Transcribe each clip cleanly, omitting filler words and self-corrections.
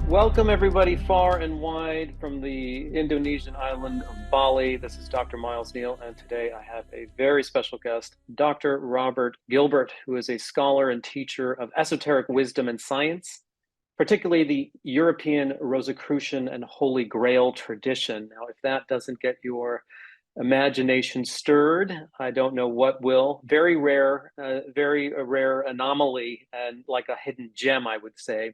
Welcome, everybody, far and wide from the Indonesian island of Bali. This is Dr. Miles Neal, and today I have a very special guest, Dr. Robert Gilbert, who is a scholar and teacher of esoteric wisdom and science, particularly the European Rosicrucian and Holy Grail tradition. Now, if that doesn't get your imagination stirred, I don't know what will. Very rare anomaly, and like a hidden gem, I would say.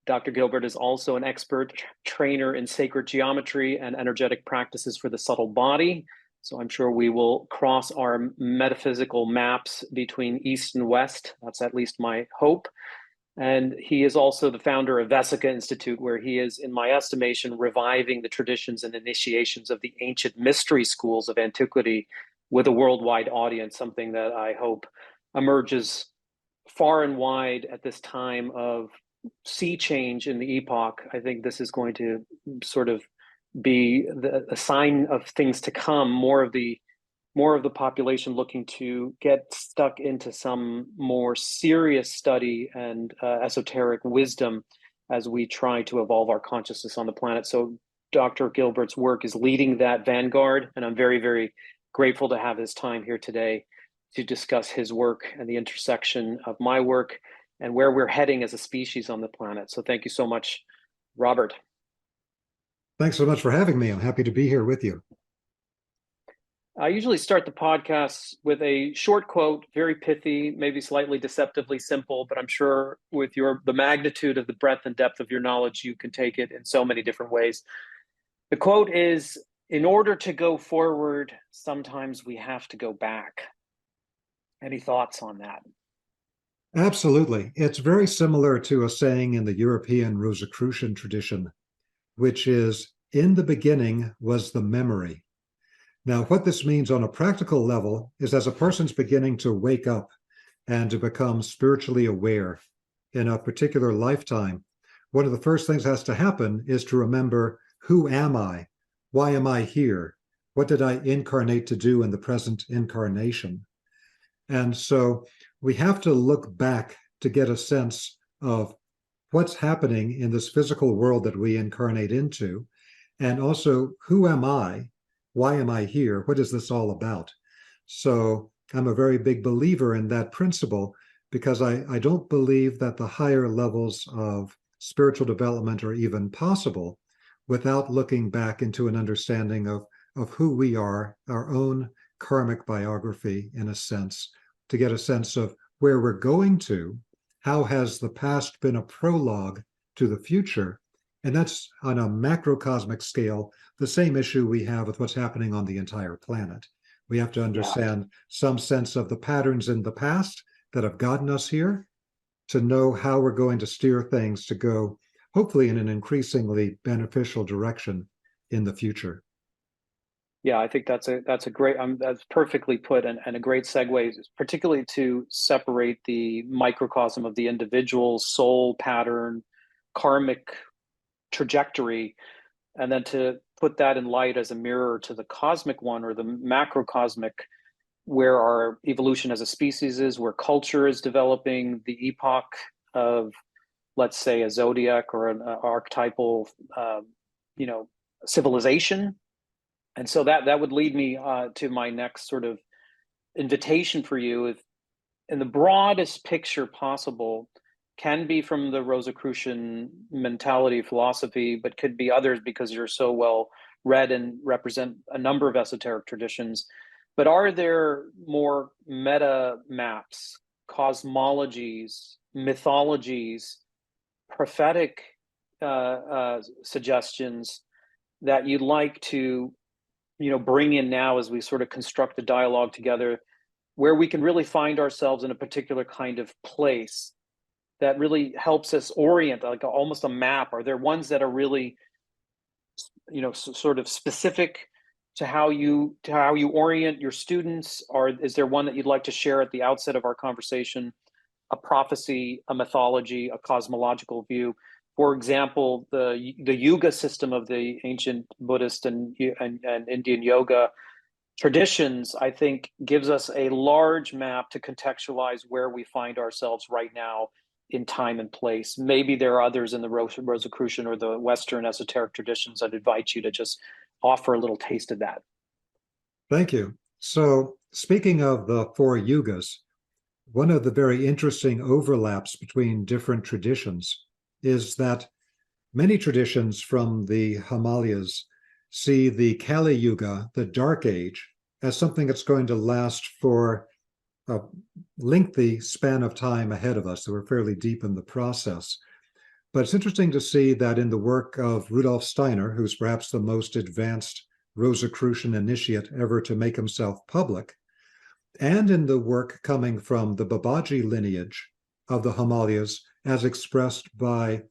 Dr. Gilbert is also an expert trainer in sacred geometry and energetic practices for the subtle body. So I'm sure we will cross our metaphysical maps between East and West. That's at least my hope. And he is also the founder of Vesica Institute, where he is, in my estimation, reviving the traditions and initiations of the ancient mystery schools of antiquity with a worldwide audience, something that I hope emerges far and wide at this time of sea change in the epoch. I think this is going to sort of be a sign of things to come. More of the population looking to get stuck into some more serious study and esoteric wisdom as we try to evolve our consciousness on the planet. So Dr. Gilbert's work is leading that vanguard, and I'm very, very grateful to have his time here today to discuss his work and the intersection of my work and where we're heading as a species on the planet. So thank you so much, Robert. Thanks so much for having me. I'm happy to be here with you. I usually start the podcast with a short quote, very pithy, maybe slightly deceptively simple, but I'm sure with the magnitude of the breadth and depth of your knowledge, you can take it in so many different ways. The quote is, "In order to go forward, sometimes we have to go back." Any thoughts on that? Absolutely. It's very similar to a saying in the European Rosicrucian tradition, which is, "In the beginning was the memory." Now, what this means on a practical level is as a person's beginning to wake up and to become spiritually aware in a particular lifetime, one of the first things that has to happen is to remember, who am I? Why am I here? What did I incarnate to do in the present incarnation? And so we have to look back to get a sense of what's happening in this physical world that we incarnate into. And also, who am I? Why am I here? What is this all about? So I'm a very big believer in that principle because I don't believe that the higher levels of spiritual development are even possible without looking back into an understanding of who we are, our own karmic biography, in a sense, to get a sense of where we're going to, how has the past been a prologue to the future, and that's on a macrocosmic scale, the same issue we have with what's happening on the entire planet. We have to understand some sense of the patterns in the past that have gotten us here to know how we're going to steer things to go, hopefully, in an increasingly beneficial direction in the future. Yeah, I think that's a great that's perfectly put and a great segue, particularly to separate the microcosm of the individual soul pattern, karmic trajectory, and then to put that in light as a mirror to the cosmic one or the macrocosmic, where our evolution as a species is, where culture is developing, the epoch of, let's say, a zodiac or an archetypal, civilization. And so that would lead me to my next sort of invitation for you. If, in the broadest picture possible, can be from the Rosicrucian mentality, philosophy, but could be others because you're so well read and represent a number of esoteric traditions. But are there more meta maps, cosmologies, mythologies, prophetic suggestions that you'd like to bring in now as we sort of construct the dialogue together, where we can really find ourselves in a particular kind of place that really helps us orient, like almost a map? Are there ones that are really, sort of specific to how you orient your students? Or is there one that you'd like to share at the outset of our conversation? A prophecy, a mythology, a cosmological view? For example, the yuga system of the ancient Buddhist and Indian yoga traditions, I think, gives us a large map to contextualize where we find ourselves right now in time and place. Maybe there are others in the Rosicrucian or the Western esoteric traditions. I'd invite you to just offer a little taste of that. Thank you. So, speaking of the four yugas, one of the very interesting overlaps between different traditions is that many traditions from the Himalayas see the Kali Yuga, the Dark Age, as something that's going to last for a lengthy span of time ahead of us. So we're fairly deep in the process. But it's interesting to see that in the work of Rudolf Steiner, who's perhaps the most advanced Rosicrucian initiate ever to make himself public, and in the work coming from the Babaji lineage of the Himalayas, as expressed by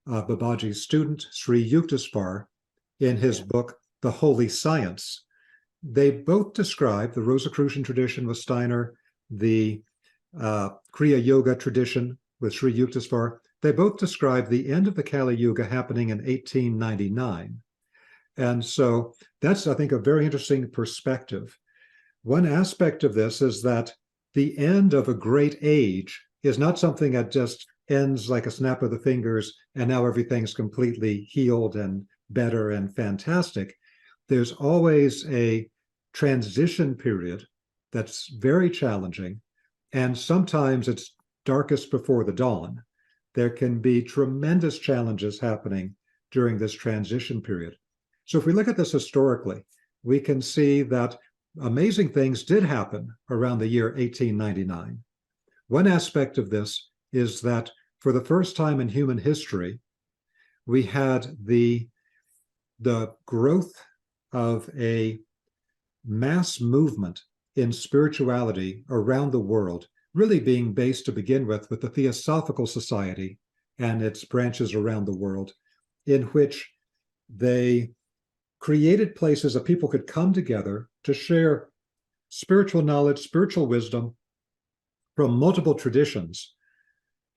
Babaji's student, Sri Yukteswar, in his book, The Holy Science. They both describe the Rosicrucian tradition with Steiner, the Kriya Yoga tradition with Sri Yukteswar. They both describe the end of the Kali Yuga happening in 1899. And so that's, I think, a very interesting perspective. One aspect of this is that the end of a great age is not something that just ends like a snap of the fingers and now everything's completely healed and better and fantastic. There's always a transition period that's very challenging, and sometimes it's darkest before the dawn. There can be tremendous challenges happening during this transition period. So if we look at this historically, we can see that amazing things did happen around the year 1899. One aspect of this is that for the first time in human history, we had the growth of a mass movement in spirituality around the world, really being based to begin with the Theosophical Society and its branches around the world, in which they created places that people could come together to share spiritual knowledge, spiritual wisdom from multiple traditions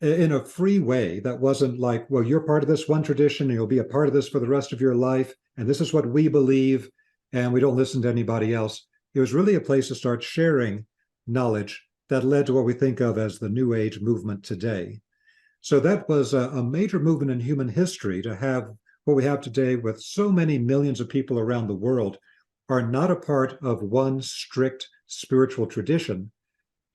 in a free way that wasn't like, well, you're part of this one tradition and you'll be a part of this for the rest of your life, and this is what we believe, and we don't listen to anybody else. It was really a place to start sharing knowledge that led to what we think of as the New Age movement today. So that was a major movement in human history. To have what we have today with so many millions of people around the world are not a part of one strict spiritual tradition.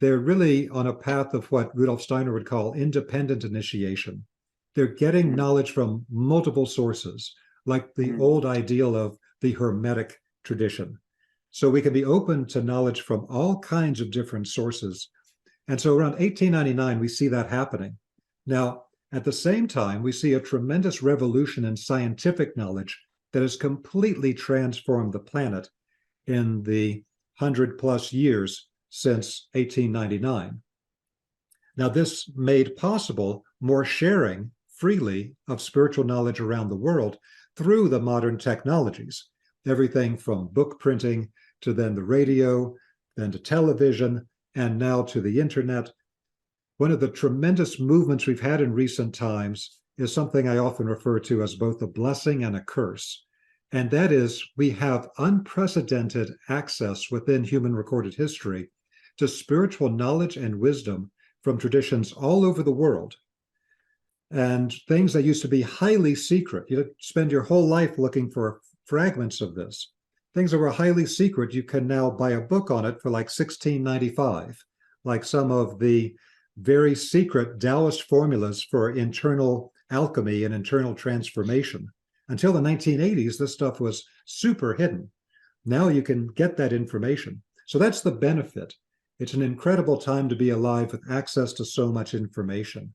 They're really on a path of what Rudolf Steiner would call independent initiation. They're getting knowledge from multiple sources, like the old ideal of the Hermetic tradition. So we can be open to knowledge from all kinds of different sources. And so around 1899, we see that happening. Now, at the same time, we see a tremendous revolution in scientific knowledge that has completely transformed the planet in the 100+ years since 1899. Now, this made possible more sharing freely of spiritual knowledge around the world through the modern technologies, everything from book printing to then the radio, then to television, and now to the internet. One of the tremendous movements we've had in recent times is something I often refer to as both a blessing and a curse. And that is, we have unprecedented access within human recorded history to spiritual knowledge and wisdom from traditions all over the world. And things that used to be highly secret, you spend your whole life looking for fragments of this. Things that were highly secret, you can now buy a book on it for like $16.95, like some of the very secret Taoist formulas for internal alchemy and internal transformation. Until the 1980s, this stuff was super hidden. Now you can get that information. So that's the benefit. It's an incredible time to be alive with access to so much information.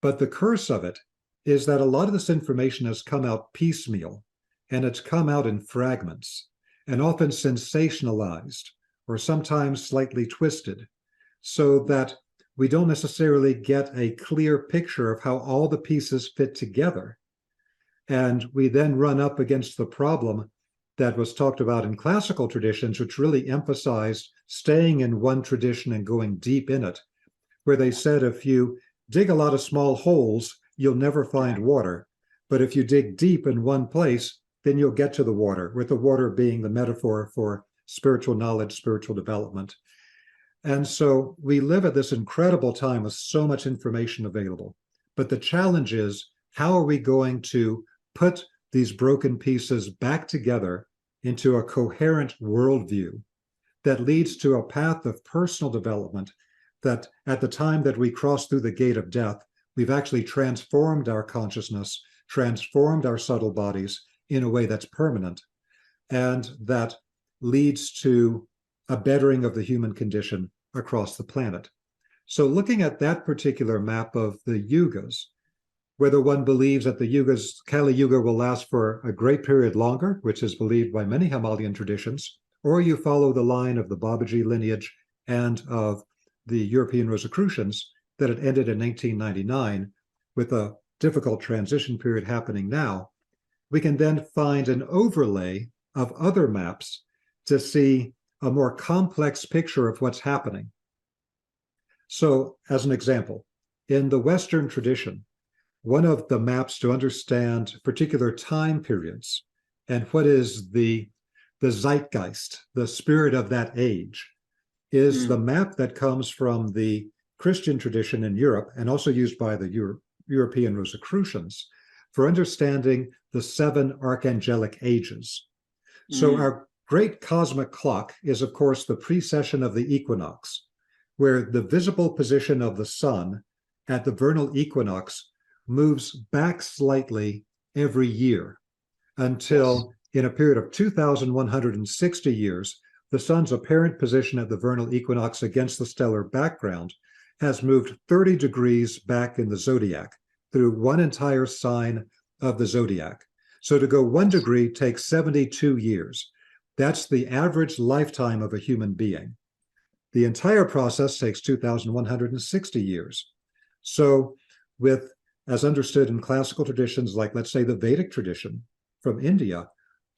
But the curse of it is that a lot of this information has come out piecemeal, and it's come out in fragments, and often sensationalized, or sometimes slightly twisted, so that we don't necessarily get a clear picture of how all the pieces fit together. And we then run up against the problem that was talked about in classical traditions, which really emphasized staying in one tradition and going deep in it, where they said if you dig a lot of small holes, you'll never find water. But if you dig deep in one place, then you'll get to the water, with the water being the metaphor for spiritual knowledge, spiritual development. And so we live at this incredible time with so much information available. But the challenge is, how are we going to put these broken pieces back together into a coherent worldview that leads to a path of personal development that at the time that we cross through the gate of death, we've actually transformed our consciousness, transformed our subtle bodies in a way that's permanent, and that leads to a bettering of the human condition across the planet. So looking at that particular map of the yugas, whether one believes that the yugas, Kali Yuga will last for a great period longer, which is believed by many Himalayan traditions, or you follow the line of the Babaji lineage and of the European Rosicrucians, that it ended in 1899 with a difficult transition period happening now, we can then find an overlay of other maps to see a more complex picture of what's happening. So, as an example, in the Western tradition, one of the maps to understand particular time periods and what is the zeitgeist, the spirit of that age, is the map that comes from the Christian tradition in Europe and also used by the European Rosicrucians for understanding the 7 archangelic ages. So our great cosmic clock is, of course, the precession of the equinox, where the visible position of the sun at the vernal equinox moves back slightly every year until, in a period of 2,160 years, the sun's apparent position at the vernal equinox against the stellar background has moved 30 degrees back in the zodiac through one entire sign of the zodiac. So to go 1 degree takes 72 years. That's the average lifetime of a human being. The entire process takes 2,160 years. So with, as understood in classical traditions, like let's say the Vedic tradition from India,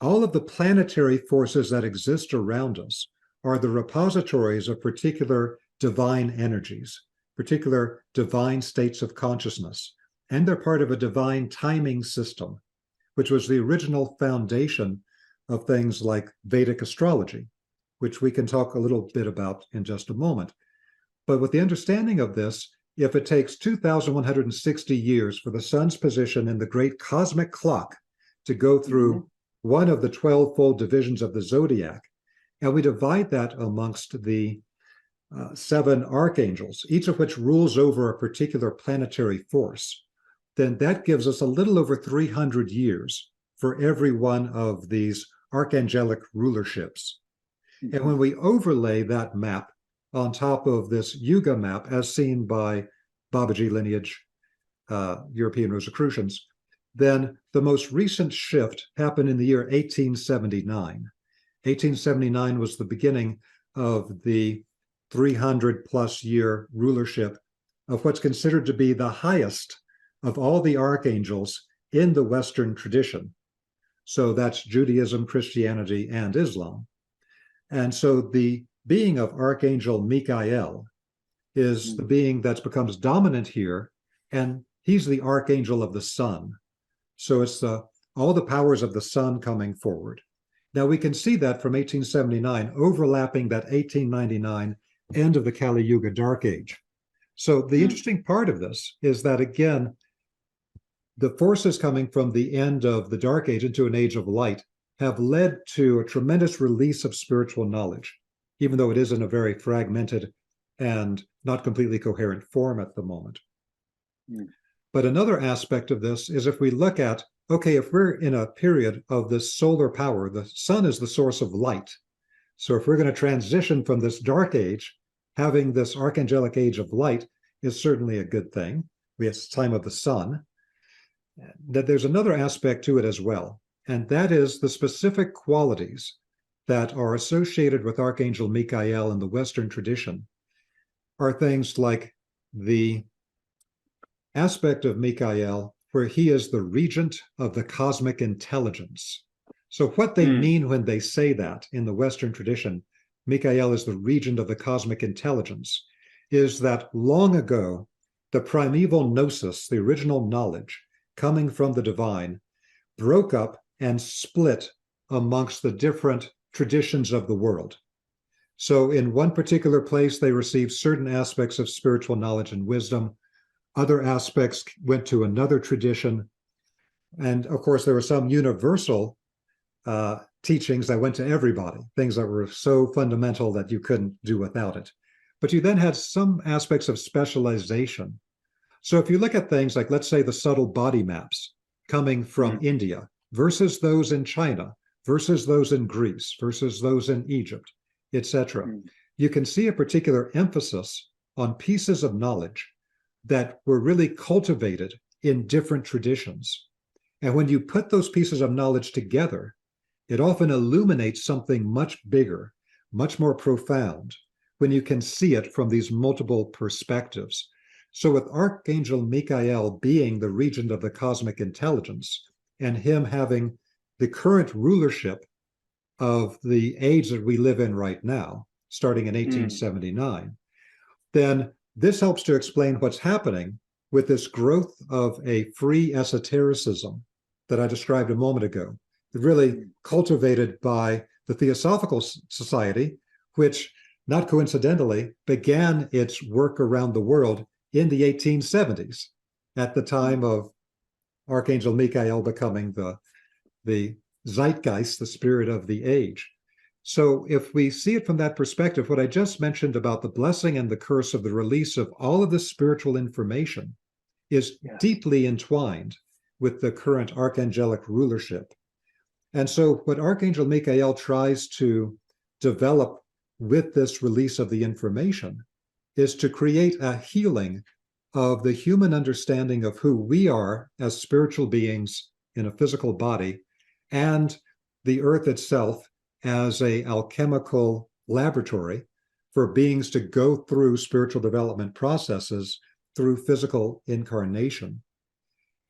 all of the planetary forces that exist around us are the repositories of particular divine energies, particular divine states of consciousness, and they're part of a divine timing system, which was the original foundation of things like Vedic astrology, which we can talk a little bit about in just a moment. But with the understanding of this, if it takes 2,160 years for the sun's position in the great cosmic clock to go through one of the 12-fold divisions of the zodiac, and we divide that amongst the 7 archangels, each of which rules over a particular planetary force, then that gives us a little over 300 years for every one of these archangelic rulerships. And when we overlay that map on top of this Yuga map, as seen by Babaji lineage, European Rosicrucians, then the most recent shift happened in the year 1879. 1879 was the beginning of the 300-plus year rulership of what's considered to be the highest of all the archangels in the Western tradition. So that's Judaism, Christianity, and Islam. And so the being of Archangel Michael is the being that becomes dominant here, and he's the archangel of the sun. So it's all the powers of the sun coming forward. Now we can see that from 1879 overlapping that 1899 end of the Kali Yuga Dark Age. So the interesting part of this is that, again, the forces coming from the end of the Dark Age into an age of light have led to a tremendous release of spiritual knowledge, even though it is in a very fragmented and not completely coherent form at the moment. But another aspect of this is if we look at, okay, if we're in a period of this solar power, the sun is the source of light. So if we're going to transition from this dark age, having this archangelic age of light is certainly a good thing. It's time of the sun. That there's another aspect to it as well, and that is the specific qualities that are associated with Archangel Michael in the Western tradition are things like the aspect of Michael where he is the regent of the cosmic intelligence. So what they mean when they say that in the Western tradition, Michael is the regent of the cosmic intelligence, is that long ago, the primeval gnosis, the original knowledge coming from the divine, broke up and split amongst the different traditions of the world. So in one particular place, they received certain aspects of spiritual knowledge and wisdom. Other aspects went to another tradition. And of course, there were some universal teachings that went to everybody, things that were so fundamental that you couldn't do without it. But you then had some aspects of specialization. So if you look at things like, let's say, the subtle body maps coming from Mm, India versus those in China, versus those in Greece, versus those in Egypt, etc., mm, you can see a particular emphasis on pieces of knowledge that were really cultivated in different traditions. And when you put those pieces of knowledge together, it often illuminates something much bigger, much more profound, when you can see it from these multiple perspectives. So, with Archangel Michael being the regent of the cosmic intelligence and him having the current rulership of the age that we live in right now, starting in mm, 1879, then this helps to explain what's happening with this growth of a free esotericism that I described a moment ago, really mm. cultivated by the Theosophical Society, which, not coincidentally, began its work around the world in the 1870s at the time of Archangel Michael becoming the zeitgeist, the spirit of the age. So, if we see it from that perspective, what I just mentioned about the blessing and the curse of the release of all of this spiritual information is Yes. deeply entwined with the current archangelic rulership. And so, what Archangel Michael tries to develop with this release of the information is to create a healing of the human understanding of who we are as spiritual beings in a physical body and the earth itself as a alchemical laboratory for beings to go through spiritual development processes through physical incarnation.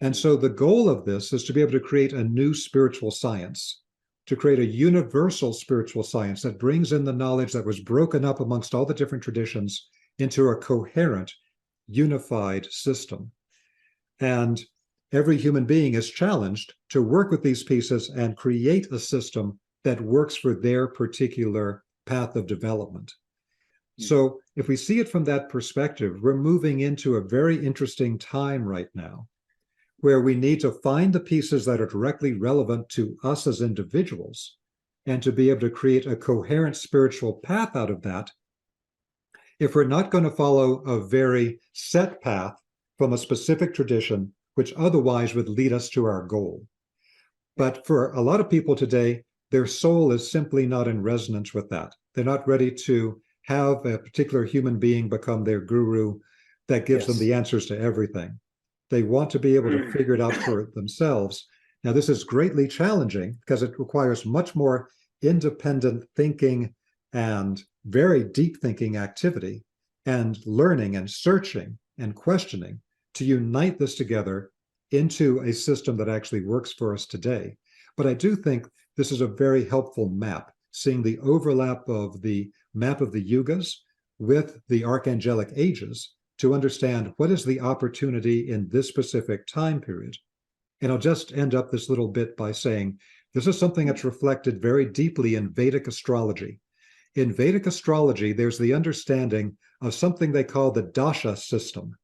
And Mm, so the goal of this is to be able to create a new spiritual science, to create a universal spiritual science that brings in the knowledge that was broken up amongst all the different traditions into a coherent, unified system. And every human being is challenged to work with these pieces and create a system that works for their particular path of development. mm, So, if we see it from that perspective, we're moving into a very interesting time right now where we need to find the pieces that are directly relevant to us as individuals and to be able to create a coherent spiritual path out of that. If we're not going to follow a very set path from a specific tradition, which otherwise would lead us to our goal. yeah. But for a lot of people today, their soul is simply not in resonance with that. They're not ready to have a particular human being become their guru that gives them Yes. the answers to everything. They want to be able to figure it out for themselves. Now, this is greatly challenging because it requires much more independent thinking and very deep thinking activity and learning and searching and questioning to unite this together into a system that actually works for us today. But I do think this is a very helpful map, seeing the overlap of the map of the yugas with the archangelic ages to understand what is the opportunity in this specific time period. And I'll just end up this little bit by saying this is something that's reflected very deeply in Vedic astrology. In Vedic astrology, there's the understanding of something they call the dasha system.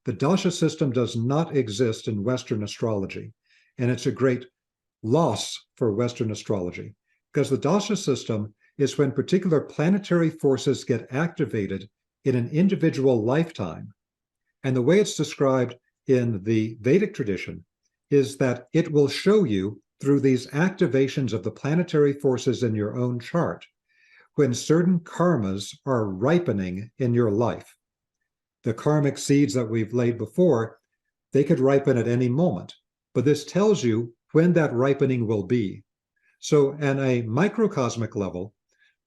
The dasha system does not exist in Western astrology, and it's a great loss for Western astrology because the dasha system is when particular planetary forces get activated in an individual lifetime. And the way it's described in the Vedic tradition is that it will show you through these activations of the planetary forces in your own chart when certain karmas are ripening in your life. The karmic seeds that we've laid before, they could ripen at any moment. But this tells you when that ripening will be. So, at a microcosmic level,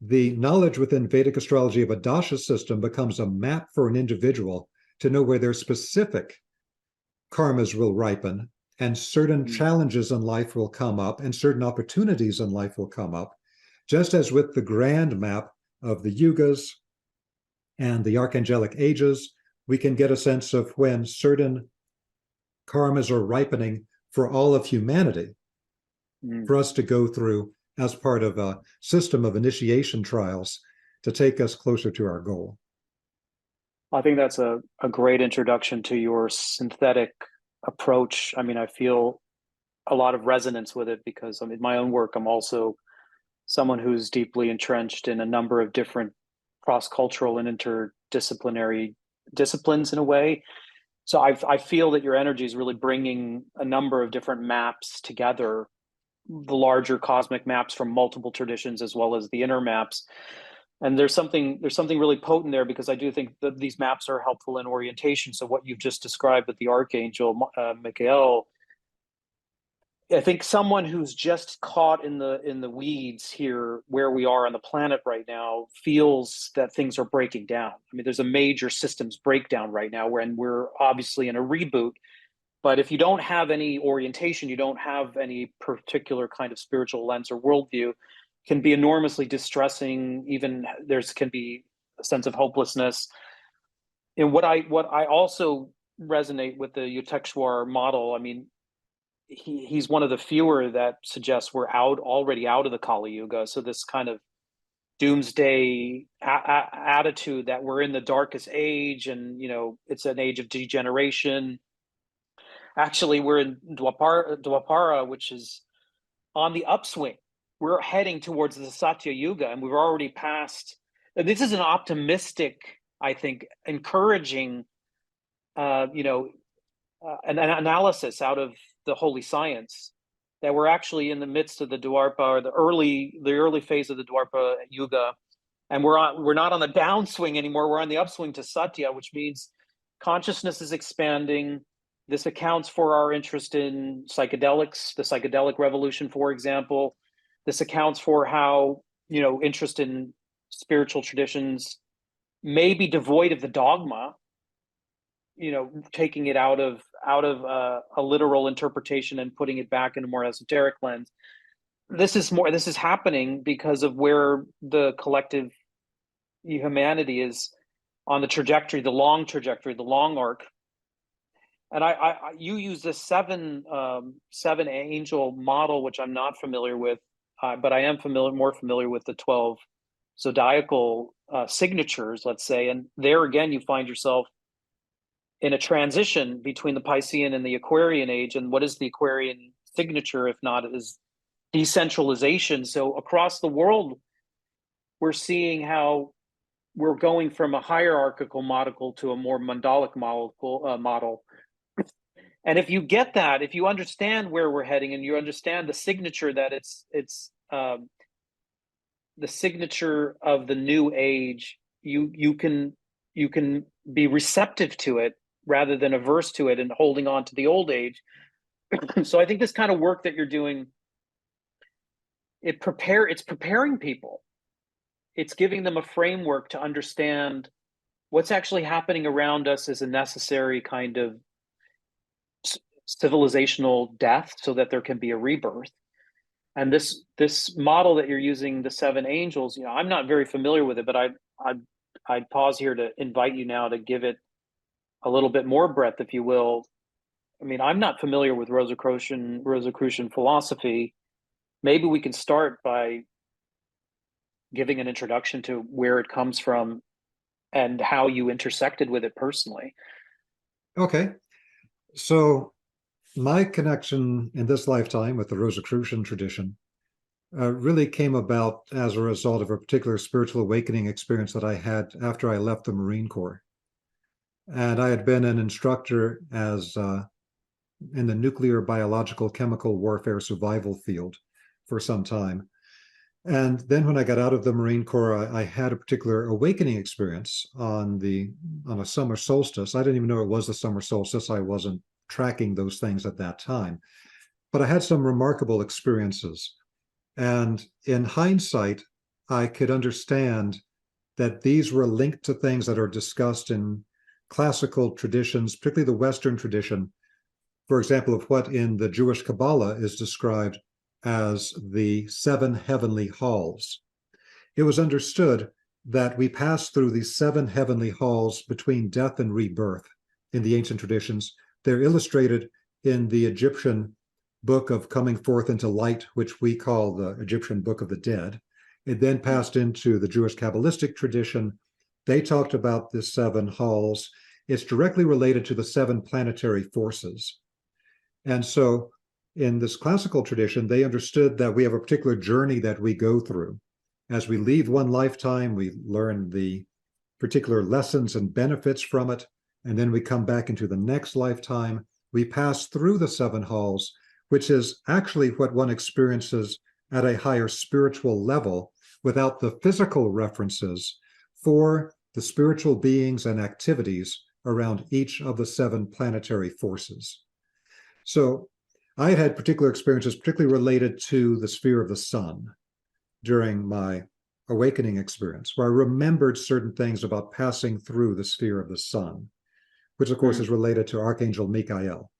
the knowledge within Vedic astrology of a dasha system becomes a map for an individual to know where their specific karmas will ripen and certain Mm, challenges in life will come up and certain opportunities in life will come up, just as with the grand map of the yugas and the archangelic ages, we can get a sense of when certain karmas are ripening for all of humanity mm. for us to go through as part of a system of initiation trials to take us closer to our goal. I think that's a great introduction to your synthetic approach. I mean, I feel a lot of resonance with it because I mean, my own work, I'm also someone who's deeply entrenched in a number of different cross-cultural and interdisciplinary disciplines in a way. So I feel that your energy is really bringing a number of different maps together, the larger cosmic maps from multiple traditions as well as the inner maps. And there's something really potent there because I do think that these maps are helpful in orientation. So what you've just described with the archangel Michael, I think someone who's just caught in the weeds here, where we are on the planet right now, feels that things are breaking down. I mean, there's a major systems breakdown right now, when we're obviously in a reboot. But if you don't have any orientation, you don't have any particular kind of spiritual lens or worldview, can be enormously distressing. Even there's can be a sense of hopelessness. And what I also resonate with the Yukteswar model. I mean, he's one of the fewer that suggests we're already out of the Kali Yuga. So this kind of doomsday attitude that we're in the darkest age, and it's an age of degeneration. Actually, we're in Dwapara, which is on the upswing. We're heading towards the Satya Yuga, and we've already passed. And this is an optimistic, I think, encouraging, you know, an analysis out of the holy science, that we're actually in the midst of the Dwarpa, or the early phase of the Dwarpa Yuga, and we're not on the downswing anymore. We're on the upswing to Satya, which means consciousness is expanding. This accounts for our interest in psychedelics, the psychedelic revolution, for example. This accounts for how interest in spiritual traditions may be devoid of the dogma, taking it out of a literal interpretation and putting it back in a more esoteric lens. This is happening because of where the collective humanity is on the trajectory, the long arc. And you use this seven angel model, which I'm not familiar with, but I am more familiar with the 12 zodiacal signatures, let's say. And there again, you find yourself in a transition between the Piscean and the Aquarian age. And what is the Aquarian signature, if not is decentralization? So across the world, we're seeing how we're going from a hierarchical model to a more mandalic model. And if you get that, if you understand where we're heading, and you understand the signature, that it's the signature of the new age, you can be receptive to it rather than averse to it and holding on to the old age. So I think this kind of work that you're doing, it's preparing people. It's giving them a framework to understand what's actually happening around us as a necessary kind of civilizational death, so that there can be a rebirth. And this model that you're using, the seven angels, I'm not very familiar with it, but I'd pause here to invite you now to give it a little bit more breadth, if you will. I mean, I'm not familiar with Rosicrucian philosophy. Maybe we can start by giving an introduction to where it comes from and how you intersected with it personally. Okay. So my connection in this lifetime with the Rosicrucian tradition really came about as a result of a particular spiritual awakening experience that I had after I left the Marine Corps. And I had been an instructor in the nuclear, biological, chemical warfare survival field for some time. And then when I got out of the Marine Corps, I had a particular awakening experience on a summer solstice. I didn't even know it was the summer solstice. I wasn't tracking those things at that time. But I had some remarkable experiences. And in hindsight, I could understand that these were linked to things that are discussed in classical traditions, particularly the Western tradition, for example, of what in the Jewish Kabbalah is described as the seven heavenly halls. It was understood that we pass through these seven heavenly halls between death and rebirth in the ancient traditions. They're illustrated in the Egyptian book of coming forth into light, which we call the Egyptian Book of the Dead. It then passed into the Jewish Kabbalistic tradition, they talked about the seven halls. It's directly related to the seven planetary forces. And so in this classical tradition, they understood that we have a particular journey that we go through. As we leave one lifetime, we learn the particular lessons and benefits from it, and then we come back into the next lifetime. We pass through the seven halls, which is actually what one experiences at a higher spiritual level without the physical references for the spiritual beings and activities around each of the seven planetary forces. So I had particular experiences, particularly related to the sphere of the sun during my awakening experience, where I remembered certain things about passing through the sphere of the sun, which of course is related to Archangel Michael.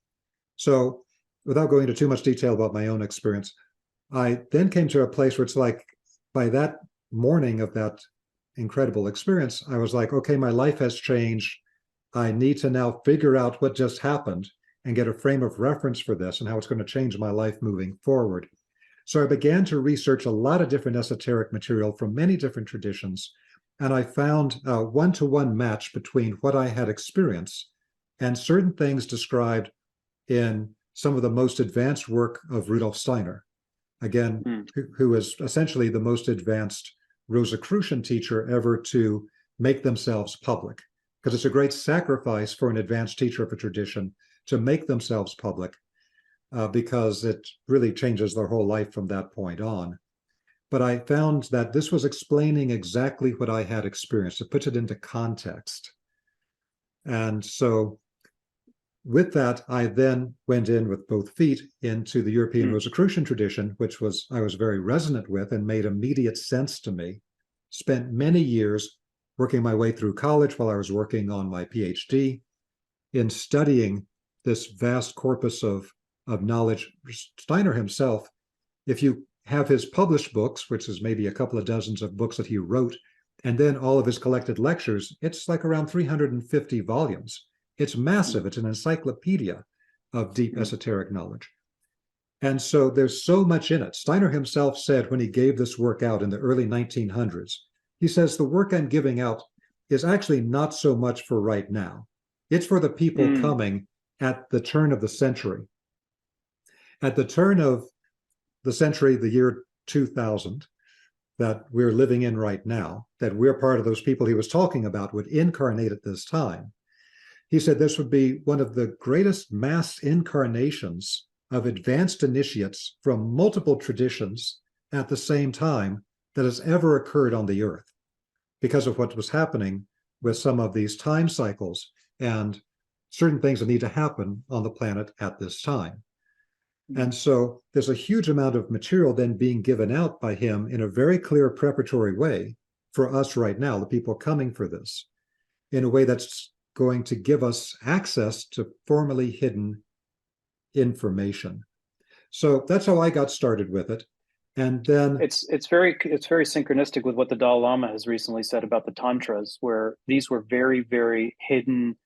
So without going into too much detail about my own experience, I then came to a place where it's like, by that morning of that incredible experience, I was like, okay, my life has changed. I need to now figure out what just happened and get a frame of reference for this and how it's going to change my life moving forward. So I began to research a lot of different esoteric material from many different traditions, and I found a one-to-one match between what I had experienced and certain things described in some of the most advanced work of Rudolf Steiner, again, who is essentially the most advanced Rosicrucian teacher ever to make themselves public, because it's a great sacrifice for an advanced teacher of a tradition to make themselves public, because it really changes their whole life from that point on. But I found that this was explaining exactly what I had experienced. It puts it into context. And so with that, I then went in with both feet into the European Rosicrucian tradition, which I was very resonant with and made immediate sense to me. Spent many years working my way through college while I was working on my PhD in studying this vast corpus of knowledge. Steiner himself, if you have his published books, which is maybe a couple of dozens of books that he wrote, and then all of his collected lectures, it's like around 350 volumes. It's massive. It's an encyclopedia of deep esoteric knowledge. And so there's so much in it. Steiner himself said when he gave this work out in the early 1900s, he says, the work I'm giving out is actually not so much for right now. It's for the people coming at the turn of the century. At the turn of the century, the year 2000, that we're living in right now, that we're part of those people he was talking about would incarnate at this time. He said this would be one of the greatest mass incarnations of advanced initiates from multiple traditions at the same time that has ever occurred on the earth, because of what was happening with some of these time cycles and certain things that need to happen on the planet at this time. And so there's a huge amount of material then being given out by him in a very clear preparatory way for us right now, the people coming for this, in a way that's going to give us access to formerly hidden information. So that's how I got started with it. And then it's very synchronistic with what the Dalai Lama has recently said about the tantras, where these were very, very hidden,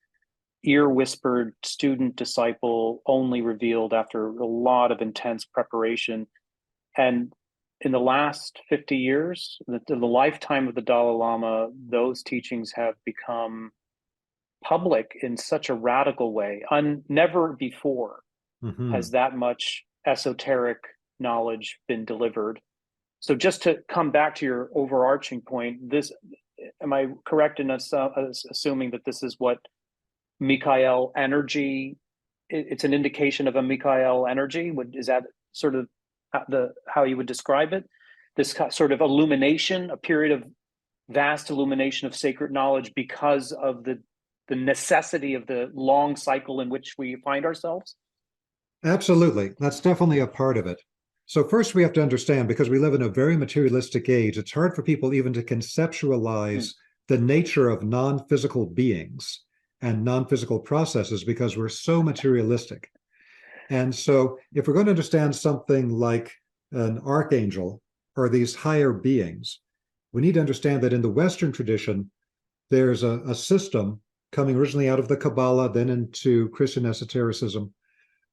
ear whispered, student disciple only revealed after a lot of intense preparation. And in the last 50 years, the lifetime of the Dalai Lama, those teachings have become public in such a radical way. Never before has that much esoteric knowledge been delivered. So just to come back to your overarching point, am I correct in assuming that this is what Michael energy, it's an indication of a Michael energy? Is that sort of how you would describe it? This sort of illumination, a period of vast illumination of sacred knowledge because of the necessity of the long cycle in which we find ourselves? Absolutely. That's definitely a part of it. So first we have to understand, because we live in a very materialistic age, it's hard for people even to conceptualize the nature of non-physical beings and non-physical processes, because we're so materialistic. And so if we're going to understand something like an archangel or these higher beings, we need to understand that in the Western tradition, there's a system coming originally out of the Kabbalah, then into Christian esotericism,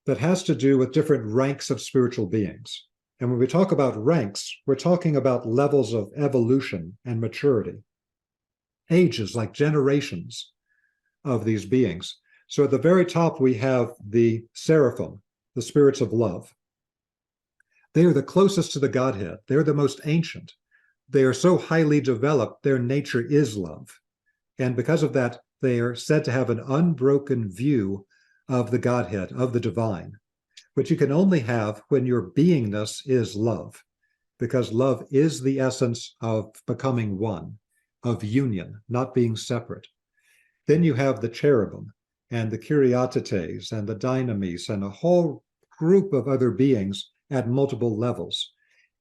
that has to do with different ranks of spiritual beings. And when we talk about ranks, we're talking about levels of evolution and maturity. ages, like generations of these beings. So at the very top, we have the seraphim, the spirits of love. They are the closest to the Godhead. They're the most ancient. They are so highly developed, their nature is love. And because of that, they are said to have an unbroken view of the Godhead, of the divine, which you can only have when your beingness is love, because love is the essence of becoming one, of union, not being separate. Then you have the cherubim and the Kyriatetes and the dynamis and a whole group of other beings at multiple levels.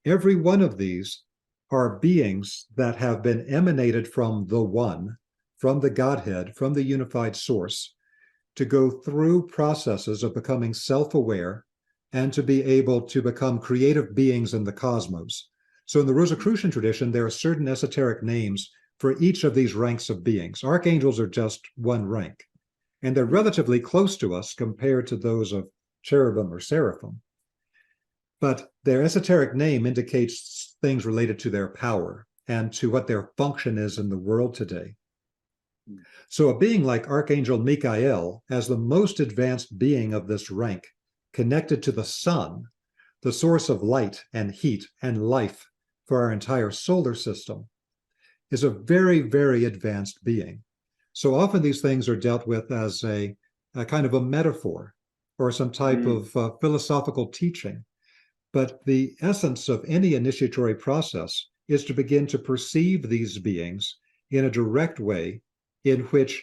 Every one of these are beings that have been emanated from the one, from the Godhead, from the unified source, to go through processes of becoming self-aware and to be able to become creative beings in the cosmos. So in the Rosicrucian tradition, there are certain esoteric names for each of these ranks of beings. Archangels are just one rank, and they're relatively close to us compared to those of cherubim or seraphim. But their esoteric name indicates things related to their power and to what their function is in the world today. So a being like Archangel Michael, as the most advanced being of this rank, connected to the sun, the source of light and heat and life for our entire solar system, is a very, very advanced being. So often these things are dealt with as a kind of a metaphor or some type of philosophical teaching. But the essence of any initiatory process is to begin to perceive these beings in a direct way in which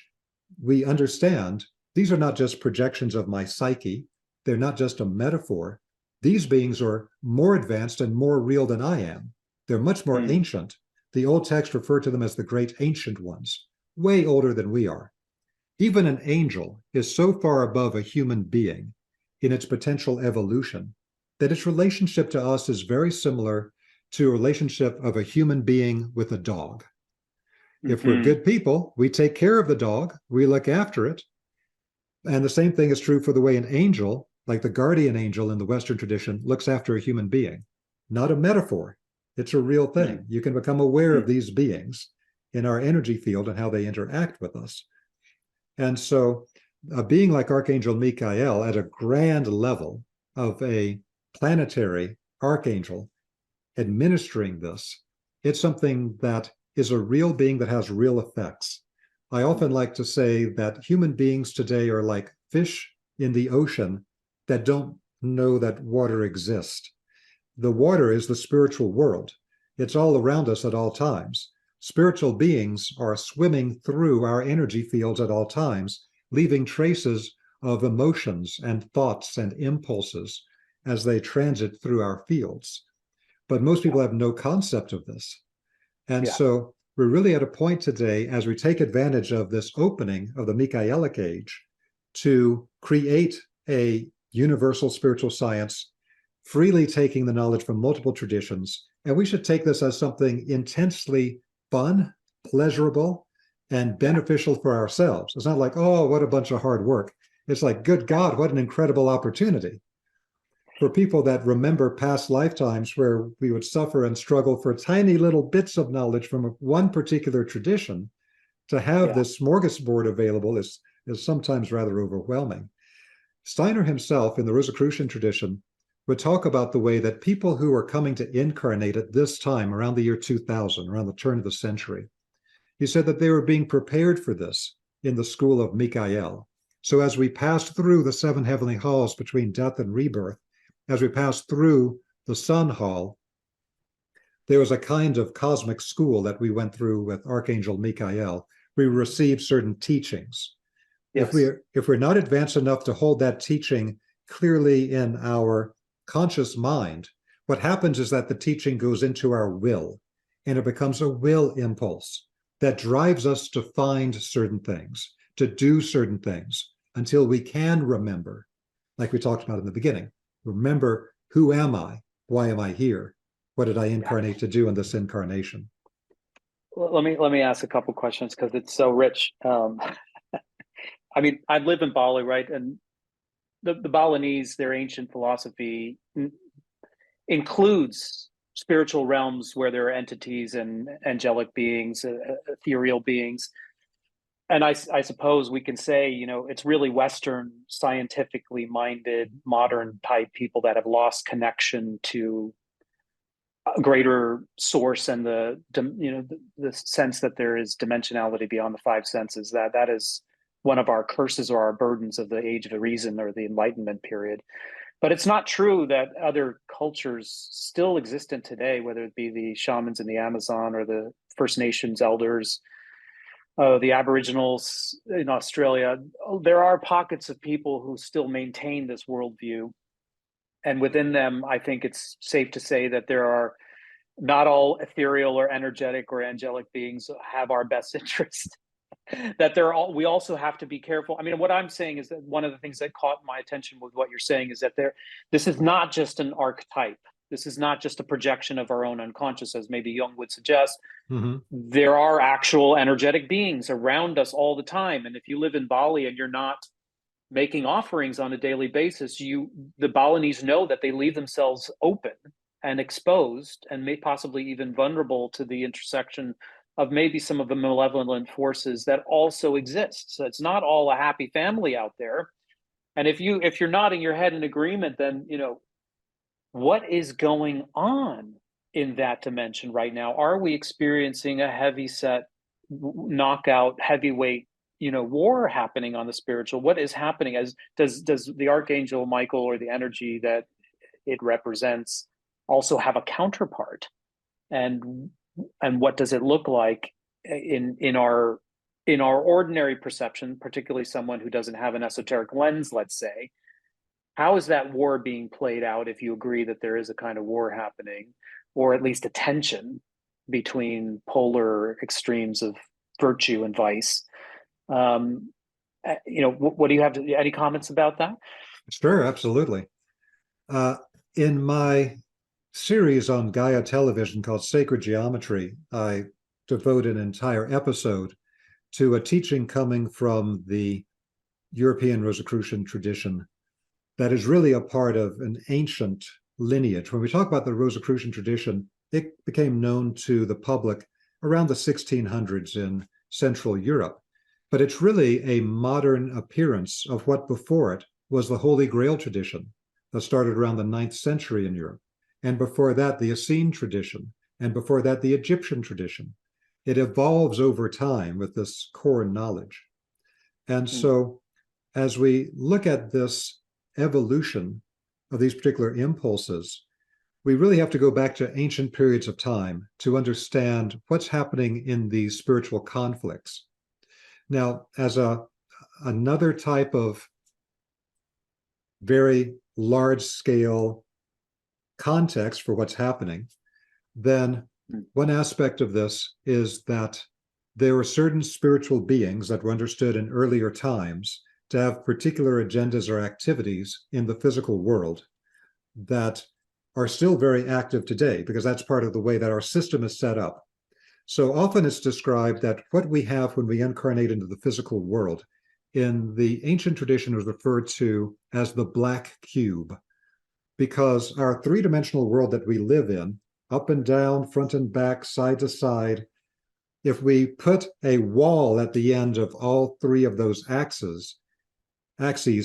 we understand these are not just projections of my psyche, they're not just a metaphor. These beings are more advanced and more real than I am. They're much more ancient. The old text referred to them as the great ancient ones, way older than we are. Even an angel is so far above a human being in its potential evolution that its relationship to us is very similar to a relationship of a human being with a dog. If we're good people, we take care of the dog, we look after it. And the same thing is true for the way an angel, like the guardian angel in the Western tradition, looks after a human being. Not a metaphor. It's a real thing. You can become aware of these beings in our energy field and how they interact with us. And so a being like Archangel Michael at a grand level of a planetary archangel administering this, it's something that is a real being that has real effects. I often like to say that human beings today are like fish in the ocean that don't know that water exists. The water is the spiritual world. It's all around us at all times. Spiritual beings are swimming through our energy fields at all times, leaving traces of emotions and thoughts and impulses as they transit through our fields. But most people have no concept of this. And so we're really at a point today, as we take advantage of this opening of the Michaelic age, to create a universal spiritual science, freely taking the knowledge from multiple traditions. And we should take this as something intensely fun, pleasurable, and beneficial for ourselves. It's not like, oh, what a bunch of hard work. It's like, good God, what an incredible opportunity. For people that remember past lifetimes where we would suffer and struggle for tiny little bits of knowledge from one particular tradition, to have this smorgasbord available is sometimes rather overwhelming. Steiner himself, in the Rosicrucian tradition, would talk about the way that people who are coming to incarnate at this time, around the year 2000, around the turn of the century, he said that they were being prepared for this in the school of Michael. So as we passed through the seven heavenly halls between death and rebirth, as we passed through the Sun Hall, there was a kind of cosmic school that we went through with Archangel Michael. We received certain teachings. If we're not advanced enough to hold that teaching clearly in our conscious mind, what happens is that the teaching goes into our will, and it becomes a will impulse that drives us to find certain things, to do certain things, until we can remember, like we talked about in the beginning. Remember, who am I? Why am I here? What did I incarnate to do in this incarnation? Well, let me ask a couple questions because it's so rich. I mean, I live in Bali, right? And the Balinese, their ancient philosophy includes spiritual realms where there are entities and angelic beings, ethereal beings. And I suppose we can say, it's really Western, scientifically minded, modern type people that have lost connection to a greater source and the sense that there is dimensionality beyond the five senses. That is one of our curses or our burdens of the age of reason or the Enlightenment period. But it's not true that other cultures still existent today, whether it be the shamans in the Amazon or the First Nations elders, the Aboriginals in Australia. There are pockets of people who still maintain this worldview. And within them, I think it's safe to say that there are not all ethereal or energetic or angelic beings have our best interest. That we also have to be careful. I mean, what I'm saying is that one of the things that caught my attention with what you're saying is that this is not just an archetype. This is not just a projection of our own unconscious, as maybe Jung would suggest. Mm-hmm. There are actual energetic beings around us all the time. And if you live in Bali and you're not making offerings on a daily basis, the Balinese know that they leave themselves open and exposed and may possibly even vulnerable to the intersection of maybe some of the malevolent forces that also exist. So it's not all a happy family out there. And if you're nodding your head in agreement, then what is going on in that dimension right now? Are we experiencing a heavy set knockout heavyweight war happening on the spiritual? What is happening? Does the archangel Michael or the energy that it represents also have a counterpart? And what does it look like in our ordinary perception, particularly someone who doesn't have an esoteric lens, let's say? How is that war being played out, if you agree that there is a kind of war happening, or at least a tension between polar extremes of virtue and vice? What do you have any comments about that? Sure, absolutely. In my series on Gaia Television called Sacred Geometry, I devote an entire episode to a teaching coming from the European Rosicrucian tradition that is really a part of an ancient lineage. When we talk about the Rosicrucian tradition, it became known to the public around the 1600s in Central Europe. But it's really a modern appearance of what before it was the Holy Grail tradition that started around the 9th century in Europe. And before that, the Essene tradition. And before that, the Egyptian tradition. It evolves over time with this core knowledge. And so as we look at this evolution of these particular impulses, we really have to go back to ancient periods of time to understand what's happening in these spiritual conflicts. Now, as another type of very large scale context for what's happening, then one aspect of this is that there were certain spiritual beings that were understood in earlier times to have particular agendas or activities in the physical world that are still very active today, because that's part of the way that our system is set up. So often it's described that what we have when we incarnate into the physical world in the ancient tradition was referred to as the black cube, because our three-dimensional world that we live in, up and down, front and back, side to side, if we put a wall at the end of all three of those axes,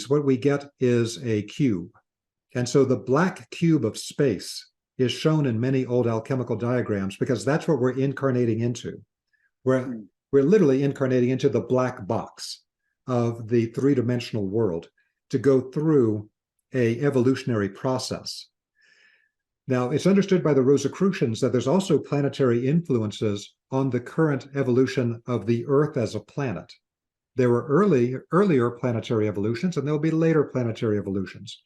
what we get is a cube. And so the black cube of space is shown in many old alchemical diagrams because that's what we're incarnating into. We're literally incarnating into the black box of the three-dimensional world to go through a evolutionary process. Now, it's understood by the Rosicrucians that there's also planetary influences on the current evolution of the Earth as a planet. There were earlier planetary evolutions, and there'll be later planetary evolutions.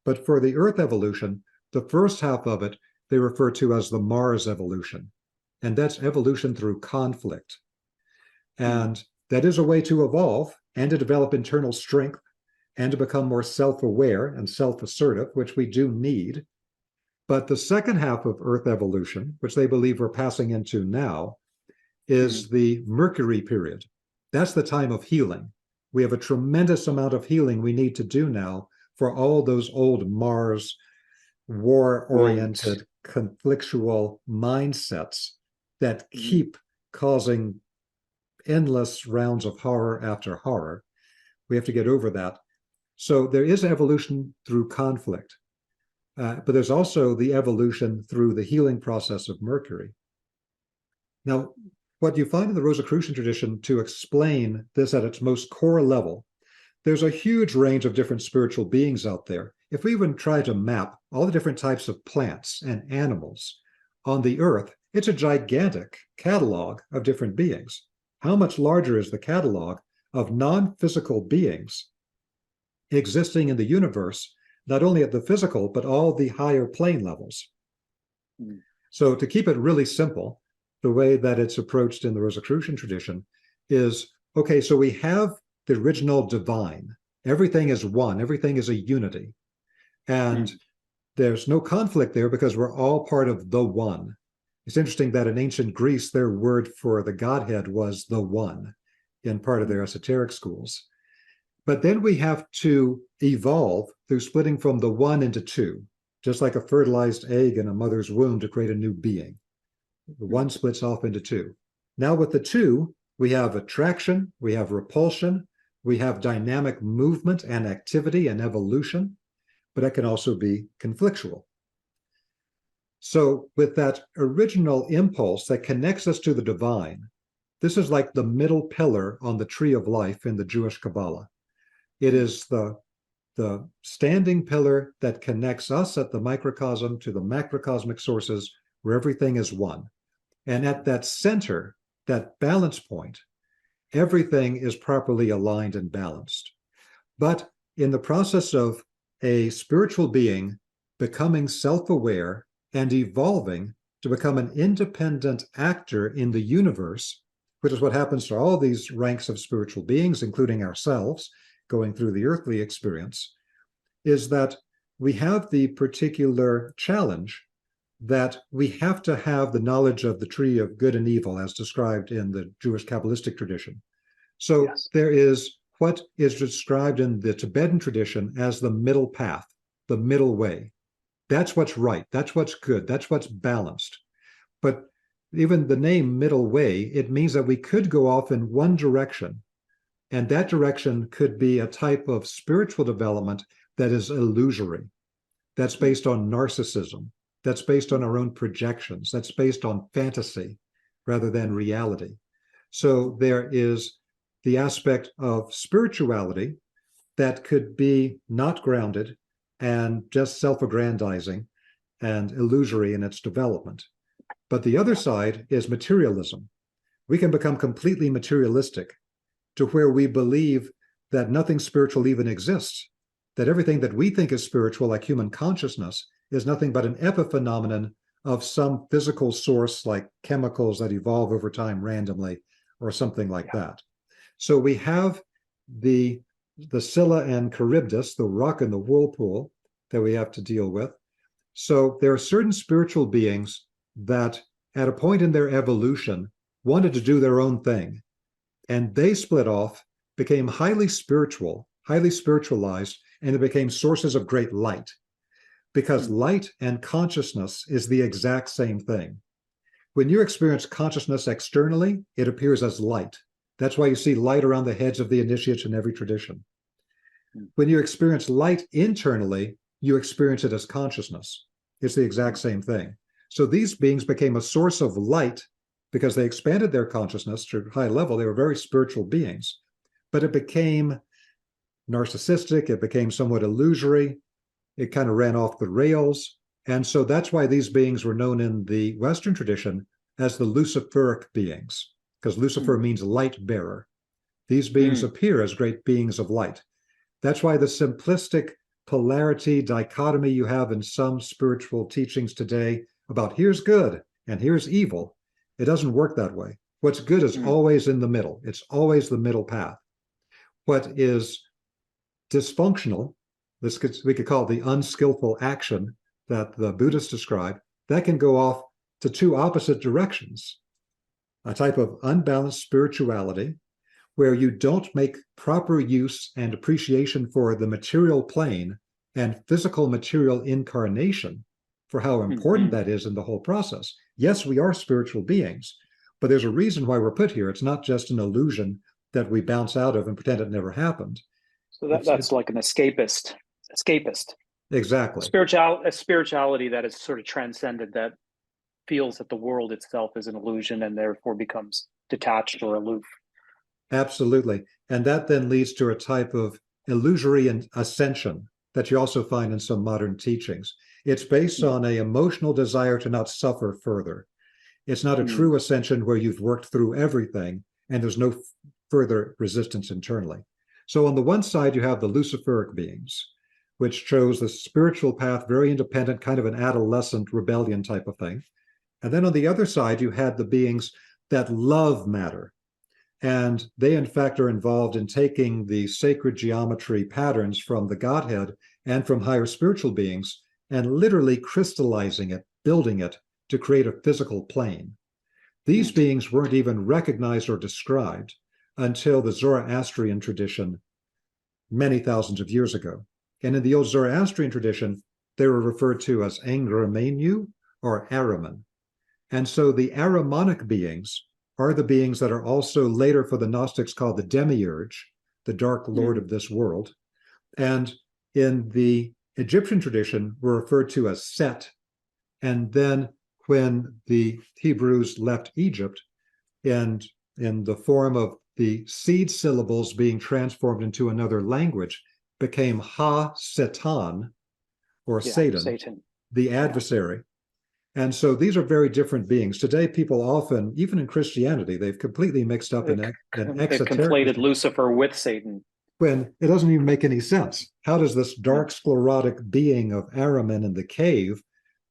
But for the Earth evolution, the first half of it, they refer to as the Mars evolution. And that's evolution through conflict. And that is a way to evolve and to develop internal strength and to become more self-aware and self-assertive, which we do need. But the second half of Earth evolution, which they believe we're passing into now, is the Mercury period. That's the time of healing. We have a tremendous amount of healing we need to do now for all those old Mars war-oriented conflictual mindsets that Mm-hmm. keep causing endless rounds of horror after horror. We have to get over that. So there is evolution through conflict, but there's also the evolution through the healing process of Mercury. Now, what you find in the Rosicrucian tradition to explain this at its most core level, there's a huge range of different spiritual beings out there. If we even try to map all the different types of plants and animals on the earth, it's a gigantic catalog of different beings. How much larger is the catalog of non-physical beings existing in the universe, not only at the physical, but all the higher plane levels? Mm-hmm. So to keep it really simple, the way that it's approached in the Rosicrucian tradition is, okay, so we have the original divine. Everything is one, everything is a unity. And there's no conflict there because we're all part of the one. It's interesting that in ancient Greece, their word for the Godhead was the one in part of their esoteric schools. But then we have to evolve through splitting from the one into two, just like a fertilized egg in a mother's womb to create a new being. The one splits off into two. Now with the two, we have attraction, we have repulsion, we have dynamic movement and activity and evolution, but it can also be conflictual. So with that original impulse that connects us to the divine, this is like the middle pillar on the tree of life in the Jewish Kabbalah. It is the standing pillar that connects us at the microcosm to the macrocosmic sources where everything is one. And at that center, that balance point, everything is properly aligned and balanced. But in the process of a spiritual being becoming self-aware and evolving to become an independent actor in the universe, which is what happens to all these ranks of spiritual beings, including ourselves, going through the earthly experience, is that we have the particular challenge that we have to have the knowledge of the tree of good and evil as described in the Jewish Kabbalistic tradition. So yes, there is what is described in the Tibetan tradition as the middle path, the middle way. That's what's right. That's what's good. That's what's balanced. But even the name middle way, it means that we could go off in one direction. And that direction could be a type of spiritual development that is illusory, that's based on narcissism, that's based on our own projections, that's based on fantasy rather than reality. So there is the aspect of spirituality that could be not grounded and just self-aggrandizing and illusory in its development. But the other side is materialism. We can become completely materialistic to where we believe that nothing spiritual even exists, that everything that we think is spiritual, like human consciousness, is nothing but an epiphenomenon of some physical source like chemicals that evolve over time randomly or something like that. So we have the Scylla and Charybdis, the rock and the whirlpool, that we have to deal with. So there are certain spiritual beings that at a point in their evolution wanted to do their own thing. And they split off, became highly spiritual, highly spiritualized, and they became sources of great light. Because light and consciousness is the exact same thing. When you experience consciousness externally, it appears as light. That's why you see light around the heads of the initiates in every tradition. When you experience light internally, you experience it as consciousness. It's the exact same thing. So these beings became a source of light because they expanded their consciousness to a high level. They were very spiritual beings, but it became narcissistic. It became somewhat illusory. It kind of ran off the rails. And so that's why these beings were known in the Western tradition as the Luciferic beings, because Lucifer means light bearer. These beings appear as great beings of light. That's why the simplistic polarity dichotomy you have in some spiritual teachings today about here's good and here's evil, it doesn't work that way. What's good is always in the middle. It's always the middle path. What is dysfunctional, we could call it the unskillful action that the Buddhists describe, that can go off to two opposite directions. A type of unbalanced spirituality where you don't make proper use and appreciation for the material plane and physical material incarnation for how important Mm-hmm. that is in the whole process. Yes, we are spiritual beings, but there's a reason why we're put here. It's not just an illusion that we bounce out of and pretend it never happened. So that's It's like an escapist exactly. a spirituality that is sort of transcended, that feels that the world itself is an illusion and therefore becomes detached or aloof. Absolutely. And that then leads to a type of illusory and ascension that you also find in some modern teachings. It's based Mm. on an emotional desire to not suffer further. It's not a Mm. true ascension where you've worked through everything and there's no further resistance internally. So, on the one side, you have the Luciferic beings, which chose the spiritual path, very independent, kind of an adolescent rebellion type of thing. And then on the other side, you had the beings that love matter. And they, in fact, are involved in taking the sacred geometry patterns from the Godhead and from higher spiritual beings and literally crystallizing it, building it to create a physical plane. These Mm. beings weren't even recognized or described until the Zoroastrian tradition many thousands of years ago. And in the old Zoroastrian tradition, they were referred to as Angramenu or Araman. And so the Aramonic beings are the beings that are also later for the Gnostics called the demiurge, the dark lord Mm. of this world. And in the Egyptian tradition, were referred to as Set. And then when the Hebrews left Egypt, and in the form of the seed syllables being transformed into another language, became Ha Satan, or Yeah, Satan, Satan. the Yeah. adversary. And so these are very different beings. Today, people often, even in Christianity, they've completely mixed up an They've exoteric conflated Christian Lucifer with Satan. when it doesn't even make any sense. How does this Yeah. dark sclerotic being of Araman in the cave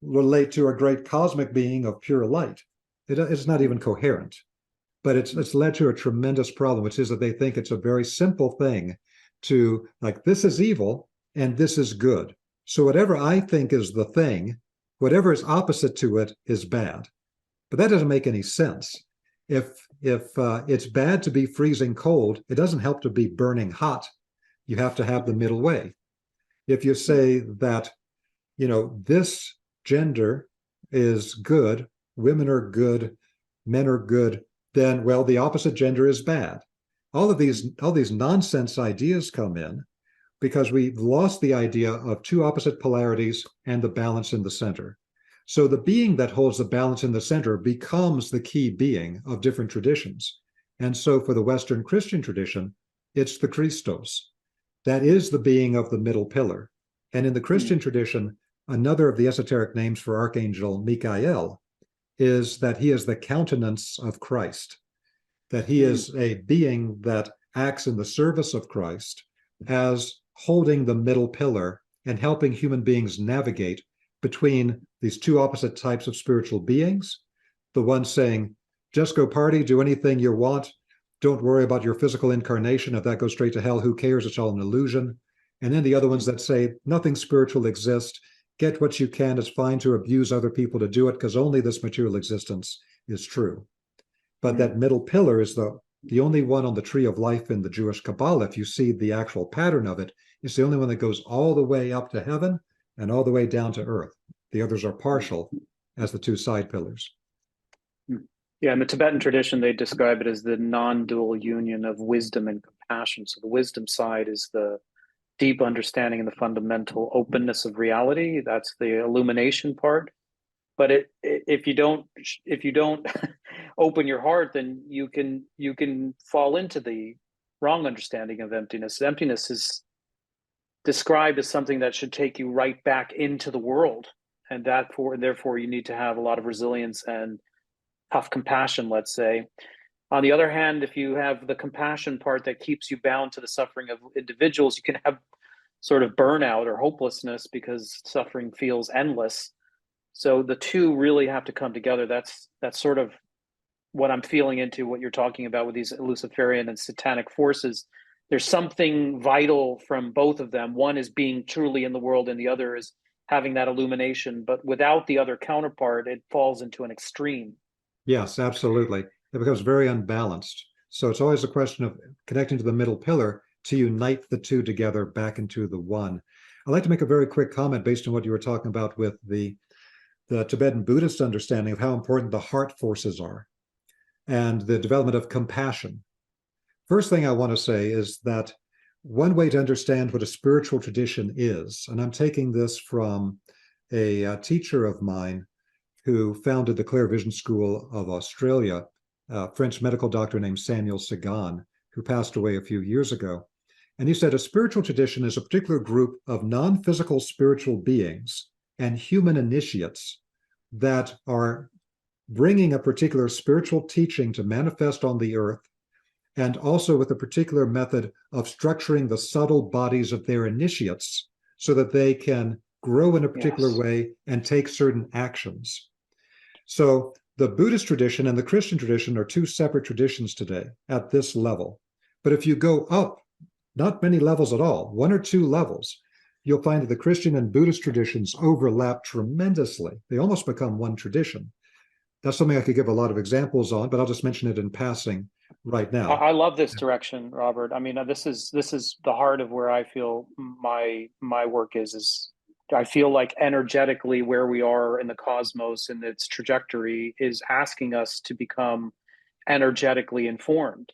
relate to a great cosmic being of pure light? It's not even Mm. coherent. But Mm. it's led to a tremendous problem, which is that they think it's a very simple thing to like this is evil and this is good. So whatever I think is the thing, whatever is opposite to it is bad. But that doesn't make any sense. If it's bad to be freezing cold, it doesn't help to be burning hot. You have to have the Mm. middle way. If you Mm. say that, this gender is good, women are good, men are good, then well, the opposite gender is bad. All these nonsense ideas come in because we've lost the idea of two opposite polarities and the balance in the center. So the being that holds the balance in the center becomes the key being of different traditions. And so for the Western Christian tradition, it's the Christos. That is the being of the middle pillar. And in the Mm. Christian tradition, another of the esoteric names for Archangel Michael is that he is the countenance of Christ, that he Mm. is a being that acts in the service of Christ as holding the middle pillar and helping human beings navigate between these two opposite types of spiritual beings. The one saying, just go party, do anything you want. Don't worry about your physical incarnation. If that goes straight to hell, who cares? It's all an illusion. And then the other ones Mm. that say, nothing spiritual exists. Get what you can. It's fine to abuse other people to do it because only this material existence is true. But Mm. that middle pillar is the only one on the tree of life in the Jewish Kabbalah. If you see the actual pattern of it, it's the only one that goes all the way up to heaven and all the way down to earth. The others are Mm. partial as the two side pillars. Mm. Yeah, in the Tibetan tradition, they describe it as the non-dual union of wisdom and compassion. So the wisdom side is the deep understanding and the fundamental openness of reality. That's the illumination part. But if you don't open your heart, then you can fall into the wrong understanding of emptiness. Emptiness is described as something that should take you right back into the world, and therefore you need to have a lot of resilience and tough compassion, let's say. On the other hand, if you have the compassion part that keeps you bound to the suffering of individuals, you can have sort of burnout or hopelessness because suffering feels endless. So the two really have to come together. That's sort of what I'm feeling into what you're talking about with these Luciferian and satanic forces. There's something vital from both of them. One is being truly in the world, and the other is having that illumination. But without the other counterpart, it falls into an extreme. Yes, absolutely. It becomes very unbalanced. So it's always a question of connecting to the middle pillar to unite the two together back into the one. I'd like to make a very quick comment based on what you were talking about with the the Tibetan Buddhist understanding of how important the heart forces are and the development of compassion. First thing I want to say is that one way to understand what a spiritual tradition is, and I'm taking this from a teacher of mine who founded the Clear Vision School of Australia, a French medical doctor named Samuel Sagan, who passed away a few years ago. And he said a spiritual tradition is a particular group of non-physical spiritual beings and human initiates that are bringing a particular spiritual teaching to manifest on the earth, and also with a particular method of structuring the subtle bodies of their initiates so that they can grow in a particular Yes. way and take certain actions. So the Buddhist tradition and the Christian tradition are two separate traditions today at this level. But if you go up, not many levels at all, one or two levels, you'll find that the Christian and Buddhist traditions overlap tremendously. They almost become one tradition. That's something I could give a lot of examples on, but I'll just mention it in passing right now. I love this direction, Robert. I mean, this is the heart of where I feel my work is I feel like energetically where we are in the cosmos and its trajectory is asking us to become energetically informed.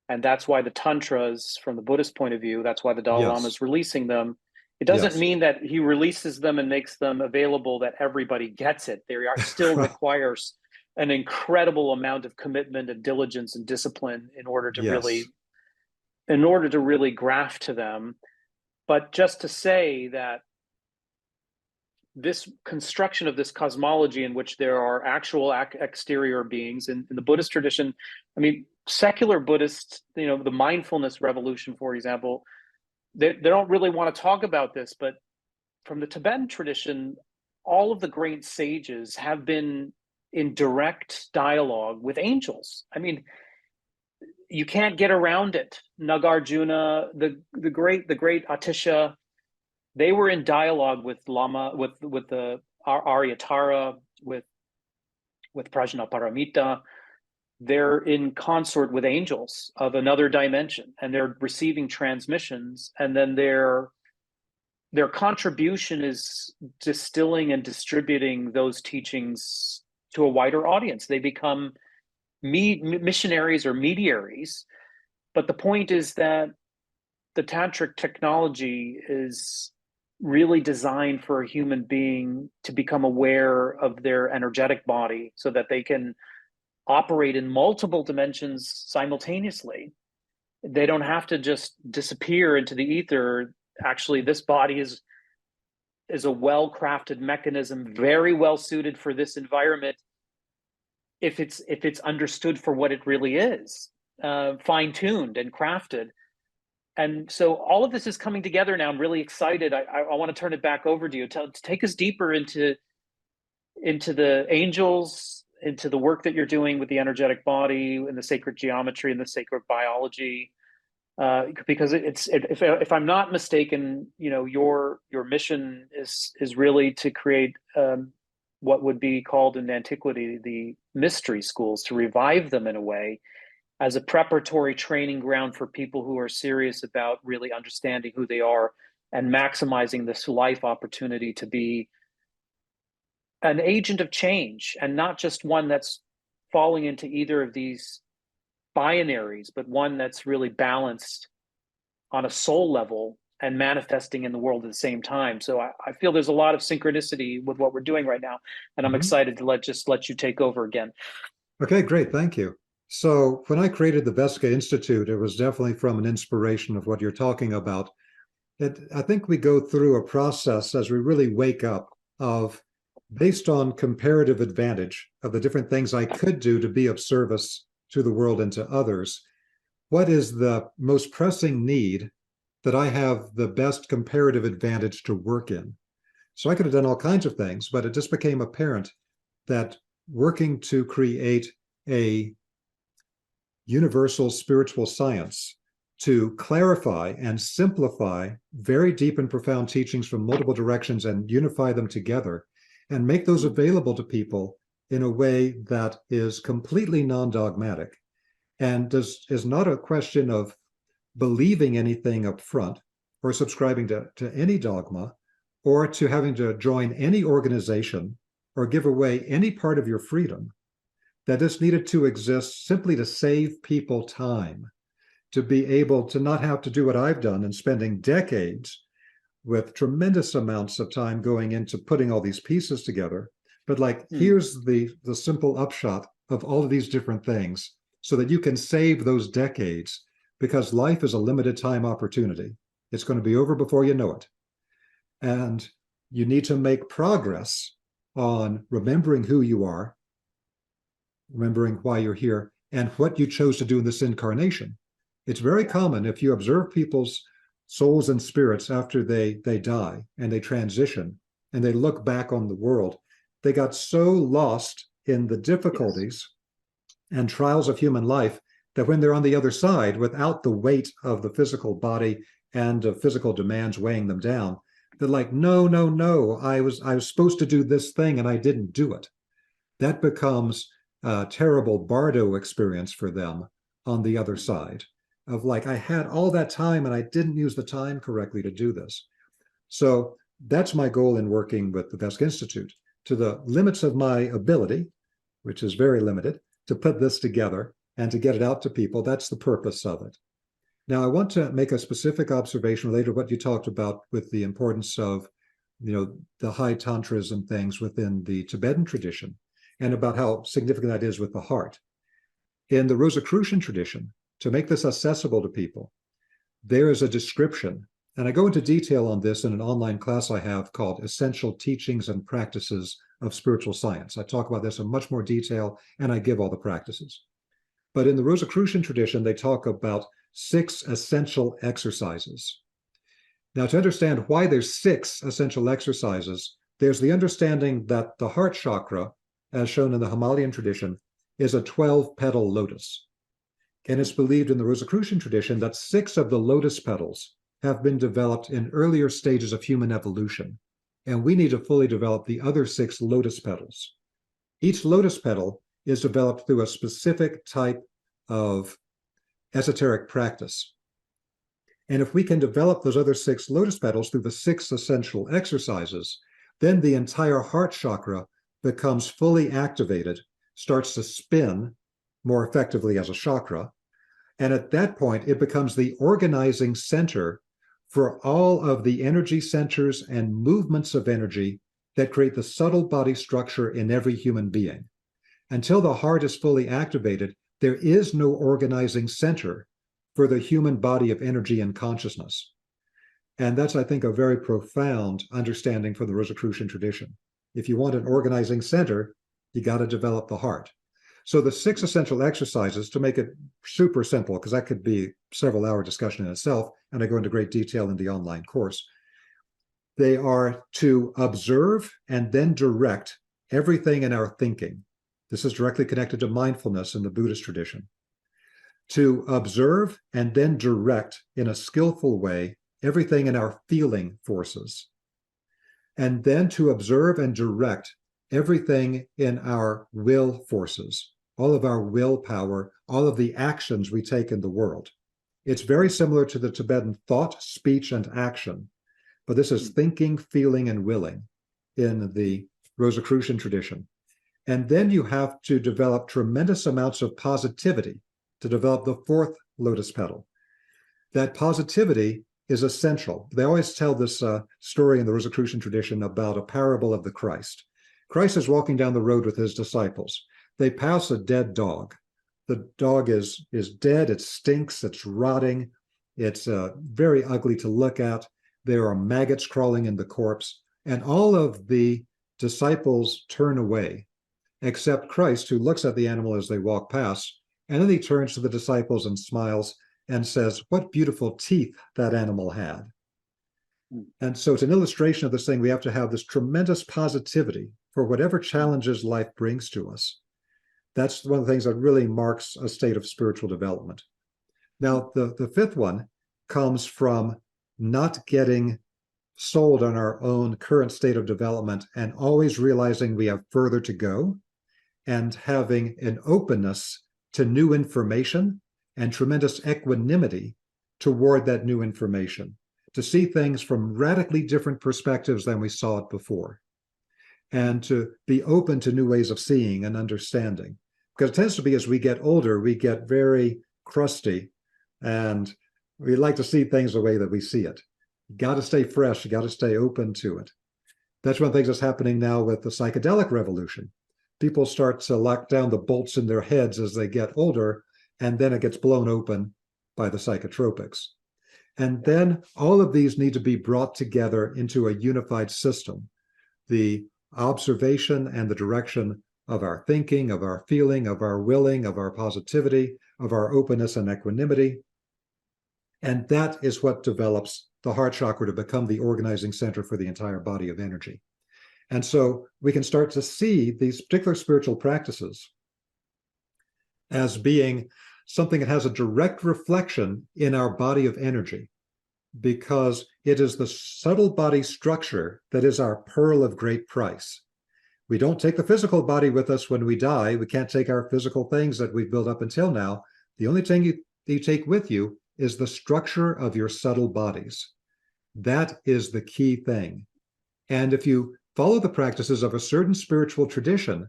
And that's why the tantras, from the Buddhist point of view, that's why the Dalai Lama Yes, is releasing them. It doesn't yes. mean that he releases them and makes them available that everybody gets it. They are still requires an incredible amount of commitment and diligence and discipline Yes, in order to really graft to them. But just to say that this construction of this cosmology in which there are actual exterior beings in the Buddhist tradition, I mean, secular Buddhists, the mindfulness revolution, for example, they don't really want to talk about this, but from the Tibetan tradition, all of the great sages have been in direct dialogue with angels. I mean, you can't get around it. Nagarjuna, the great Atisha, they were in dialogue with Lama, with the Aryatara, with Prajnaparamita. They're in consort with angels of another dimension, and they're receiving transmissions, and then their contribution is distilling and distributing those teachings to a wider audience. They become missionaries or mediaries. But the point is that the tantric technology is really designed for a human being to become aware of their energetic body so that they can operate in multiple dimensions simultaneously. They don't have to just disappear into the ether. Actually, this body is a well-crafted mechanism, very well suited for this environment if it's understood for what it really is, fine-tuned and crafted. And so all of this is coming together now. I'm really excited. I want to turn it back over to you to take us deeper into the angels, into the work that you're doing with the energetic body and the sacred geometry and the sacred biology. Because if I'm not mistaken, your mission is really to create what would be called in antiquity the mystery schools, to revive them in a way as a preparatory training ground for people who are serious about really understanding who they are and maximizing this life opportunity to be an agent of change, and not just one that's falling into either of these binaries, but one that's really balanced on a soul level and manifesting in the world at the same time. So I feel there's a lot of synchronicity with what we're doing right now, and I'm Mhm. excited to let you take over again. Okay, great. Thank you. So when I created the Vesca Institute, it was definitely from an inspiration of what you're talking about. I think we go through a process as we really wake up of based on comparative advantage of the different things I could do to be of service to the world and to others. What is the most pressing need that I have the best comparative advantage to work in? So I could have done all kinds of things, but it just became apparent that working to create a universal spiritual science to clarify and simplify very deep and profound teachings from multiple directions and unify them together and make those available to people in a way that is completely non-dogmatic and is not a question of believing anything up front or subscribing to any dogma or to having to join any organization or give away any part of your freedom, that this needed to exist simply to save people time, to be able to not have to do what I've done and spending decades with tremendous amounts of time going into putting all these pieces together. But like, here's the simple upshot of all of these different things so that you can save those decades, because life is a limited time opportunity. It's going to be over before you know it. And you need to make progress on remembering who you are, remembering why you're here, and what you chose to do in this incarnation. It's very common, if you observe people's souls and spirits after they die and they transition and they look back on the world, they got so lost in the difficulties and trials of human life that when they're on the other side, without the weight of the physical body and of physical demands weighing them down, they're like, no, no, no, I was supposed to do this thing and I didn't do it. That becomes a terrible bardo experience for them on the other side of like, I had all that time and I didn't use the time correctly to do this. So that's my goal in working with the Vesk Institute, to the limits of my ability, which is very limited, to put this together and to get it out to people. That's the purpose of it. Now, I want to make a specific observation related to what you talked about with the importance of, the high tantras and things within the Tibetan tradition, and about how significant that is with the heart. In the Rosicrucian tradition, to make this accessible to people, there is a description, and I go into detail on this in an online class I have called Essential Teachings and Practices of Spiritual Science. I talk about this in much more detail, and I give all the practices. But in the Rosicrucian tradition, they talk about 6 essential exercises. Now, to understand why there's 6 essential exercises, there's the understanding that the heart chakra, as shown in the Himalayan tradition, is a 12-petal lotus. And it's believed in the Rosicrucian tradition that 6 of the lotus petals have been developed in earlier stages of human evolution, and we need to fully develop the other 6 lotus petals. Each lotus petal is developed through a specific type of esoteric practice. And if we can develop those other 6 lotus petals through the 6 essential exercises, then the entire heart chakra becomes fully activated, starts to spin more effectively as a chakra. And at that point, it becomes the organizing center for all of the energy centers and movements of energy that create the subtle body structure in every human being. Until the heart is fully activated, there is no organizing center for the human body of energy and consciousness. And that's, I think, a very profound understanding for the Rosicrucian tradition. If you want an organizing center, you got to develop the heart. So the 6 essential exercises, to make it super simple, because that could be several-hour discussion in itself, and I go into great detail in the online course, they are to observe and then direct everything in our thinking. This is directly connected to mindfulness in the Buddhist tradition. To observe and then direct in a skillful way everything in our feeling forces. And then to observe and direct everything in our will forces, all of our willpower, all of the actions we take in the world. It's very similar to the Tibetan thought, speech, and action, but this is thinking, feeling, and willing in the Rosicrucian tradition. And then you have to develop tremendous amounts of positivity to develop the 4th lotus petal. That positivity is essential. They always tell this story in the Rosicrucian tradition about a parable of the Christ. Christ is walking down the road with his disciples. They pass a dead dog. The dog is dead, it stinks, it's rotting, it's very ugly to look at. There are maggots crawling in the corpse, and all of the disciples turn away, except Christ, who looks at the animal as they walk past, and then he turns to the disciples and smiles and says, "What beautiful teeth that animal had." And so it's an illustration of this thing. We have to have this tremendous positivity for whatever challenges life brings to us. That's one of the things that really marks a state of spiritual development. Now, the 5th one comes from not getting sold on our own current state of development and always realizing we have further to go, and having an openness to new information and tremendous equanimity toward that new information, to see things from radically different perspectives than we saw it before. and to be open to new ways of seeing and understanding. Because it tends to be as we get older, we get very crusty and we like to see things the way that we see it. You got to stay fresh, you got to stay open to it. That's one of the things that's happening now with the psychedelic revolution. People start to lock down the bolts in their heads as they get older, and then it gets blown open by the psychotropics. And then all of these need to be brought together into a unified system. The observation and the direction of our thinking, of our feeling, of our willing, of our positivity, of our openness and equanimity. And that is what develops the heart chakra to become the organizing center for the entire body of energy. And so we can start to see these particular spiritual practices as being something that has a direct reflection in our body of energy, because it is the subtle body structure that is our pearl of great price. We don't take the physical body with us when we die. We can't take our physical things that we've built up until now. The only thing you take with you is the structure of your subtle bodies. That is the key thing. And if you follow the practices of a certain spiritual tradition,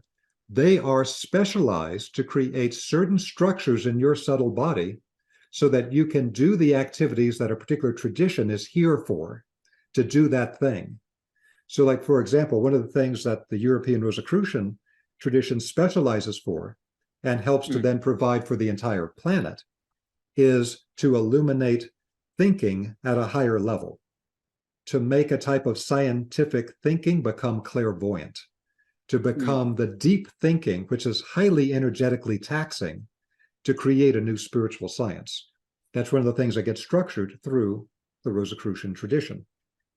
they are specialized to create certain structures in your subtle body so that you can do the activities that a particular tradition is here for, to do that thing. So, like, for example, one of the things that the European Rosicrucian tradition specializes for and helps to then provide for the entire planet is to illuminate thinking at a higher level, to make a type of scientific thinking become clairvoyant, to become the deep thinking, which is highly energetically taxing, to create a new spiritual science. That's one of the things that gets structured through the Rosicrucian tradition.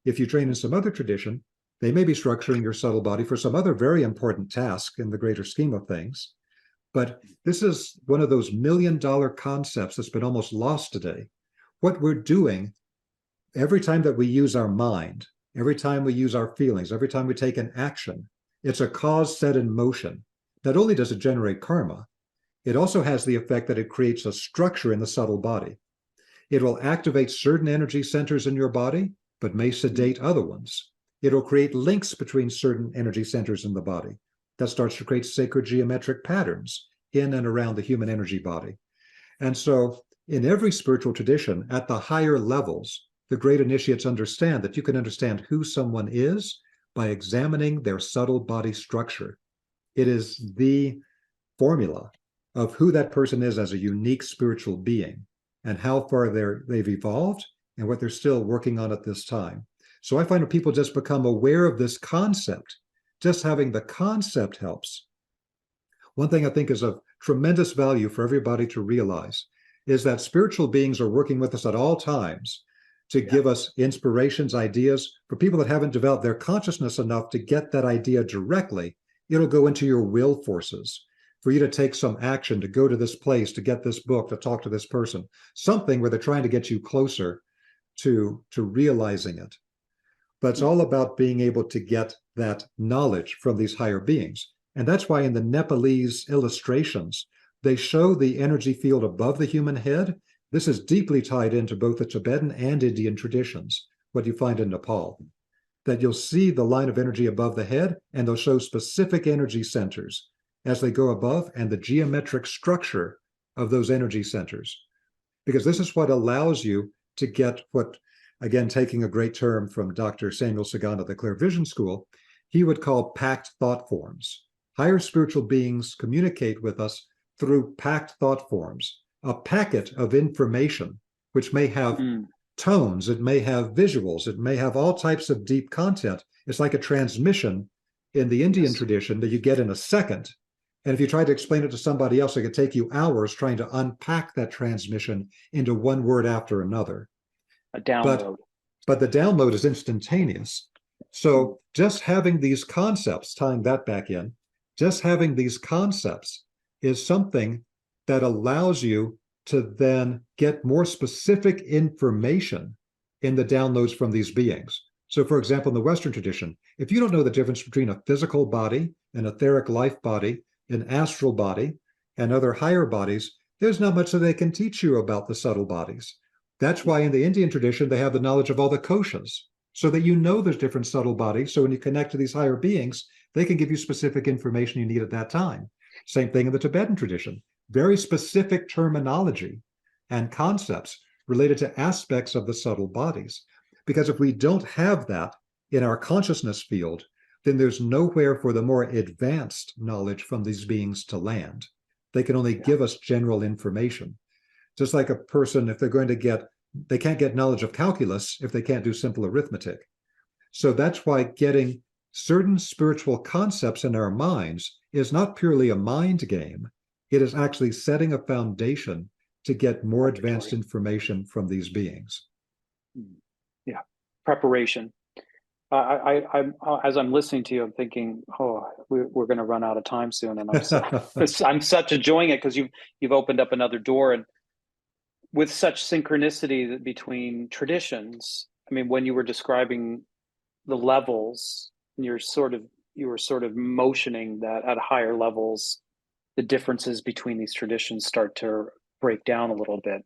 If you train in some other tradition, they may be structuring your subtle body for some other very important task in the greater scheme of things. But this is one of those million-dollar concepts that's been almost lost today. What we're doing every time that we use our mind, every time we use our feelings, every time we take an action, it's a cause set in motion. Not only does it generate karma, it also has the effect that it creates a structure in the subtle body. It will activate certain energy centers in your body, but may sedate other ones. It'll create links between certain energy centers in the body. That starts to create sacred geometric patterns in and around the human energy body. And so in every spiritual tradition, at the higher levels, the great initiates understand that you can understand who someone is by examining their subtle body structure. It is the formula of who that person is as a unique spiritual being and how far they've evolved and what they're still working on at this time. So I find when people just become aware of this concept, just having the concept helps. One thing I think is of tremendous value for everybody to realize is that spiritual beings are working with us at all times to give us inspirations, ideas. For people that haven't developed their consciousness enough to get that idea directly, it'll go into your will forces for you to take some action, to go to this place, to get this book, to talk to this person, something where they're trying to get you closer to realizing it. But it's all about being able to get that knowledge from these higher beings. And that's why in the Nepalese illustrations, they show the energy field above the human head. This is deeply tied into both the Tibetan and Indian traditions, what you find in Nepal, that you'll see the line of energy above the head, and they'll show specific energy centers as they go above and the geometric structure of those energy centers. Because this is what allows you to get what, again, taking a great term from Dr. Samuel Sagan of the Clear Vision School, he would call packed thought forms. Higher spiritual beings communicate with us through packed thought forms, a packet of information, which may have tones, it may have visuals, it may have all types of deep content. It's like a transmission in the Indian tradition that you get in a second. And if you try to explain it to somebody else, it could take you hours trying to unpack that transmission into one word after another. A download. But the download is instantaneous. So just having these concepts, tying that back in, just having these concepts is something that allows you to then get more specific information in the downloads from these beings. So, for example, in the Western tradition, if you don't know the difference between a physical body, an etheric life body, an astral body, and other higher bodies, there's not much that they can teach you about the subtle bodies. That's why in the Indian tradition, they have the knowledge of all the koshas. so that you know there's different subtle bodies. So when you connect to these higher beings, they can give you specific information you need at that time. Same thing in the Tibetan tradition, very specific terminology and concepts related to aspects of the subtle bodies. Because if we don't have that in our consciousness field, then there's nowhere for the more advanced knowledge from these beings to land. They can only Yeah. give us general information. Just like a person, if they're going to get, they can't get knowledge of calculus if they can't do simple arithmetic. So that's why getting certain spiritual concepts in our minds is not purely a mind game. It is actually setting a foundation to get more advanced Preparatory. information from these beings. Mm. Yeah. Preparation. I'm as I'm listening to you, I'm thinking, oh, we're going to run out of time soon, and I'm such enjoying it because you've opened up another door, and with such synchronicity between traditions. I mean, when you were describing the levels, and you were sort of motioning that at higher levels, the differences between these traditions start to break down a little bit.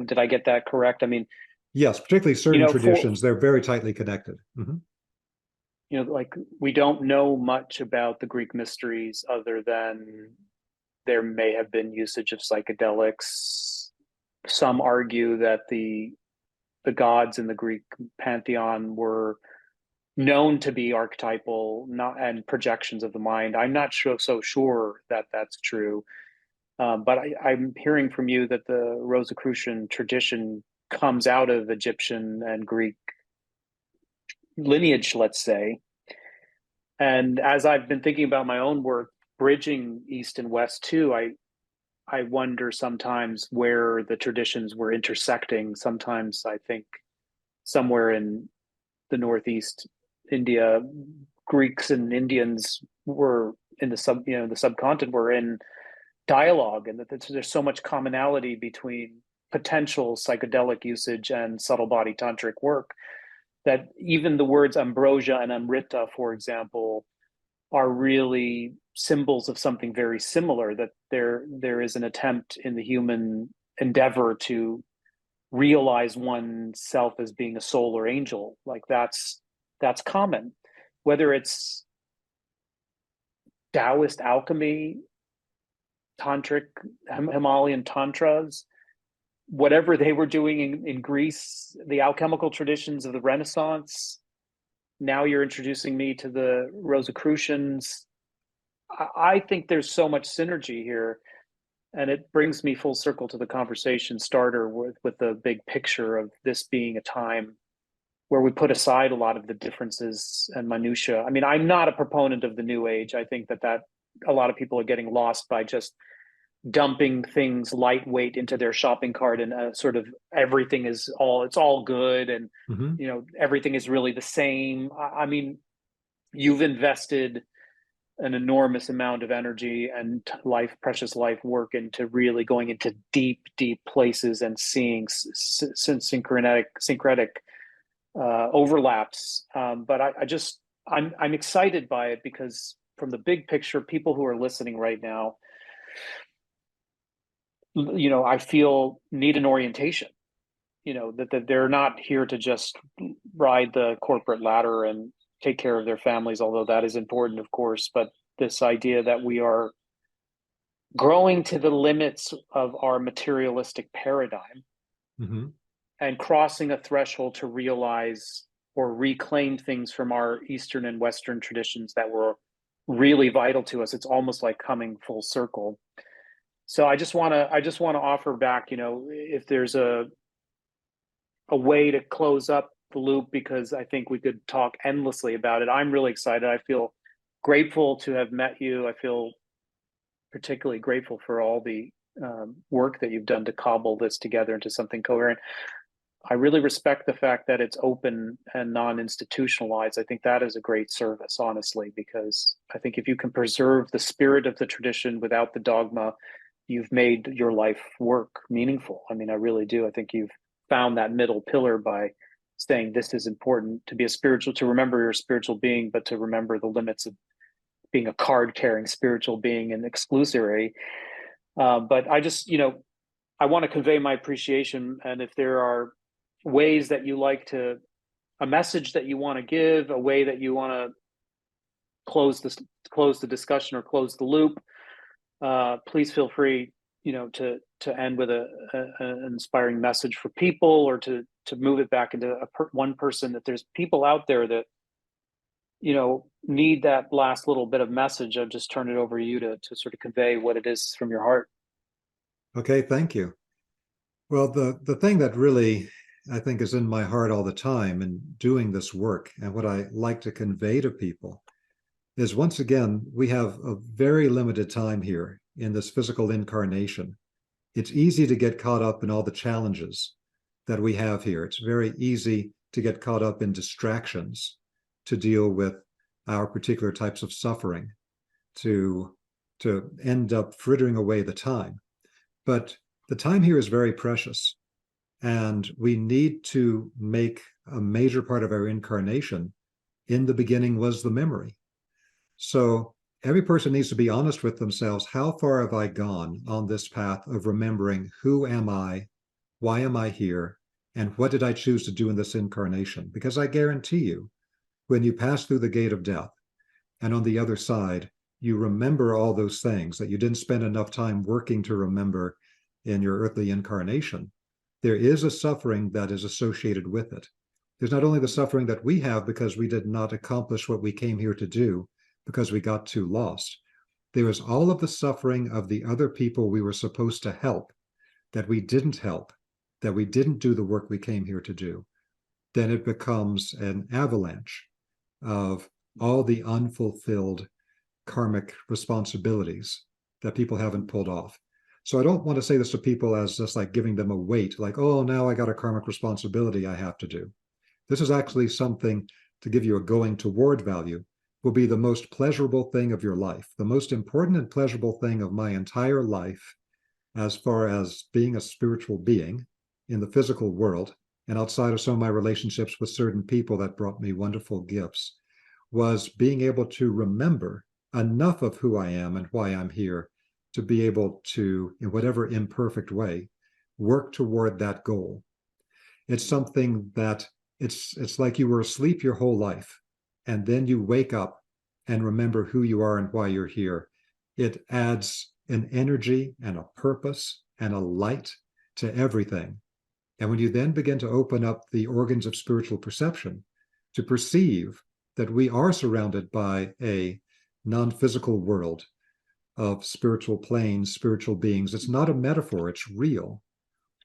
Did I get that correct? I mean, Yes, particularly you certain know, for traditions, they're very tightly connected. Mhm. like we don't know much about the Greek mysteries other than there may have been usage of psychedelics. Some argue that the gods in the Greek pantheon were known to be archetypal, not and projections of the mind. I'm not so sure that that's true, but I'm hearing from you that the Rosicrucian tradition comes out of Egyptian and Greek lineage, let's say. And as I've been thinking about my own work, bridging East and West too, I wonder sometimes where the traditions were intersecting. Sometimes I think somewhere in the Northeast India, Greeks and Indians were in the subcontinent were in dialogue, and that there's so much commonality between potential psychedelic usage and subtle body tantric work that even the words ambrosia and amrita, for example, are really symbols of something very similar. That there is an attempt in the human endeavor to realize oneself as being a soul or angel. Like that's common, whether it's Taoist alchemy, tantric Himalayan tantras, whatever they were doing in Greece, the alchemical traditions of the Renaissance. Now you're introducing me to the Rosicrucians. I think there's so much synergy here, and it brings me full circle to the conversation starter with the big picture of this being a time where we put aside a lot of the differences and minutia. I mean, I'm not a proponent of the new age. I think that a lot of people are getting lost by just dumping things lightweight into their shopping cart, and sort of everything is it's all good, and Mhm. everything is really the same. I mean, you've invested an enormous amount of energy and precious life work into really going into deep places and seeing syncretic overlaps. But I'm excited by it because from the big picture, people who are listening right now, I feel need an orientation. That they're not here to just ride the corporate ladder and take care of their families, although that is important, of course. But this idea that we are growing to the limits of our materialistic paradigm Mhm. and crossing a threshold to realize or reclaim things from our Eastern and Western traditions that were really vital to us. It's almost like coming full circle. So I just want to offer back, if there's a way to close up the loop, because I think we could talk endlessly about it. I'm really excited. I feel grateful to have met you. I feel particularly grateful for all the work that you've done to cobble this together into something coherent. I really respect the fact that it's open and non-institutionalized. I think that is a great service, honestly, because I think if you can preserve the spirit of the tradition without the dogma, you've made your life work meaningful. I mean, I really do. I think you've found that middle pillar by saying this is important to be a spiritual, to remember you're a spiritual being, but to remember the limits of being a card carrying spiritual being and exclusory. But I just, I want to convey my appreciation. And if there are ways that you like to a message that you want to give, a way that you want to close this, close the discussion or close the loop, please feel free, to end with an inspiring message for people, or to move it back into one person, that there's people out there that need that last little bit of message. I'll just turn it over to you to sort of convey what it is from your heart. Okay, thank you. Well, the thing that really I think is in my heart all the time in doing this work, and what I like to convey to people, is once again, we have a very limited time here in this physical incarnation. It's easy to get caught up in all the challenges that we have here. It's very easy to get caught up in distractions to deal with our particular types of suffering, to end up frittering away the time. But the time here is very precious, and we need to make a major part of our incarnation. In the beginning was the memory. So every person needs to be honest with themselves. How far have I gone on this path of remembering who am I, why am I here, and what did I choose to do in this incarnation? Because I guarantee you, when you pass through the gate of death, and on the other side, you remember all those things that you didn't spend enough time working to remember in your earthly incarnation, there is a suffering that is associated with it. There's not only the suffering that we have because we did not accomplish what we came here to do, because we got too lost. There is all of the suffering of the other people we were supposed to help, that we didn't help, that we didn't do the work we came here to do. Then it becomes an avalanche of all the unfulfilled karmic responsibilities that people haven't pulled off. So I don't want to say this to people as just like giving them a weight, like, oh, now I got a karmic responsibility I have to do. This is actually something to give you a going toward value, will be the most pleasurable thing of your life, the most important and pleasurable thing of my entire life, as far as being a spiritual being in the physical world and outside of some of my relationships with certain people that brought me wonderful gifts, was being able to remember enough of who I am and why I'm here to be able to, in whatever imperfect way, work toward that goal. It's something that it's like you were asleep your whole life, and then you wake up and remember who you are and why you're here. It adds an energy and a purpose and a light to everything. And when you then begin to open up the organs of spiritual perception to perceive that we are surrounded by a non-physical world of spiritual planes, spiritual beings, it's not a metaphor, it's real,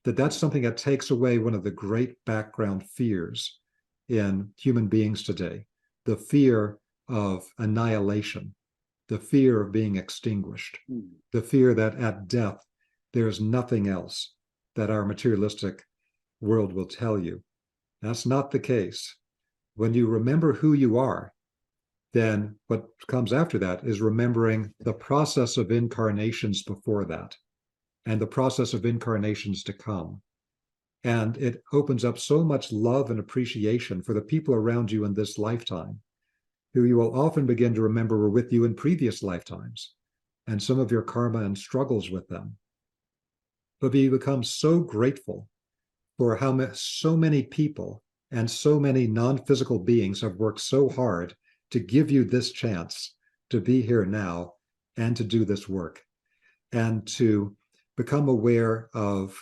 that's something that takes away one of the great background fears in human beings today, the fear of annihilation, the fear of being extinguished, the fear that at death there's nothing else that our materialistic world will tell you. That's not the case. When you remember who you are, then what comes after that is remembering the process of incarnations before that and the process of incarnations to come. And it opens up so much love and appreciation for the people around you in this lifetime, who you will often begin to remember were with you in previous lifetimes, and some of your karma and struggles with them. But you become so grateful for how so many people and so many non-physical beings have worked so hard to give you this chance to be here now and to do this work, and to become aware of,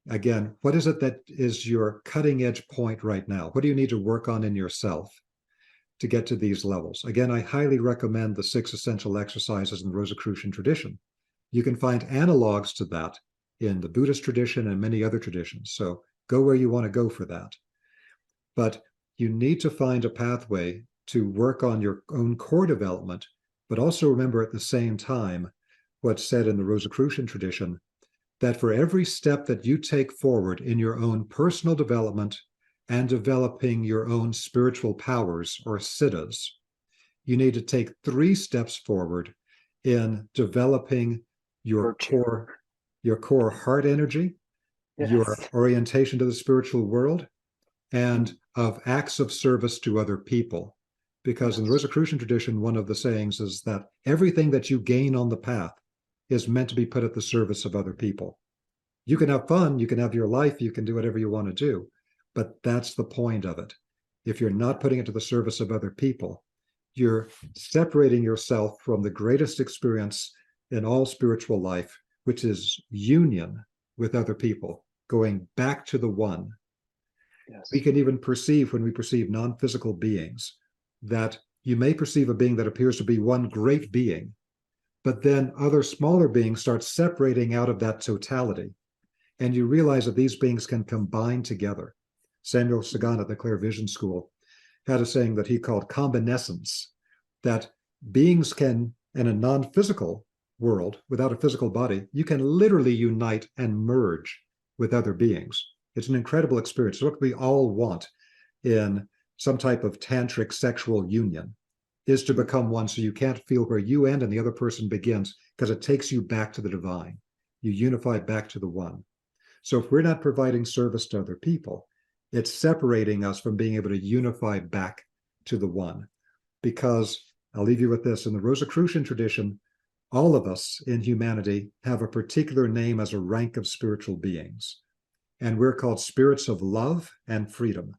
again, what is it that is your cutting edge point right now? What do you need to work on in yourself to get to these levels? Again, I highly recommend the 6 essential exercises in the Rosicrucian tradition. You can find analogs to that in the Buddhist tradition and many other traditions. So go where you want to go for that. But you need to find a pathway to work on your own core development, but also remember at the same time what's said in the Rosicrucian tradition, that for every step that you take forward in your own personal development and developing your own spiritual powers or siddhas, you need to take 3 steps forward in developing your core heart energy, Yes. your orientation to the spiritual world, and of acts of service to other people. Because in the Rosicrucian tradition, one of the sayings is that everything that you gain on the path is meant to be put at the service of other people. You can have fun, you can have your life, you can do whatever you want to do, but that's the point of it. if you're not putting it to the service of other people, you're separating yourself from the greatest experience in all spiritual life, which is union with other people, going back to the one. We Yes. can even perceive, when we perceive non-physical beings, that you may perceive a being that appears to be one great being, but then other smaller beings start separating out of that totality. And you realize that these beings can combine together. Samuel Sagan at the Clear Vision School had a saying that he called combinescence, that beings can, in a non-physical world, without a physical body, you can literally unite and merge with other beings. It's an incredible experience. It's what we all want in some type of tantric sexual union, is to become one, so you can't feel where you end and the other person begins, because it takes you back to the divine. You unify back to the one. So if we're not providing service to other people, it's separating us from being able to unify back to the one. Because I'll leave you with this: in the Rosicrucian tradition, all of us in humanity have a particular name as a rank of spiritual beings. And we're called spirits of love and freedom.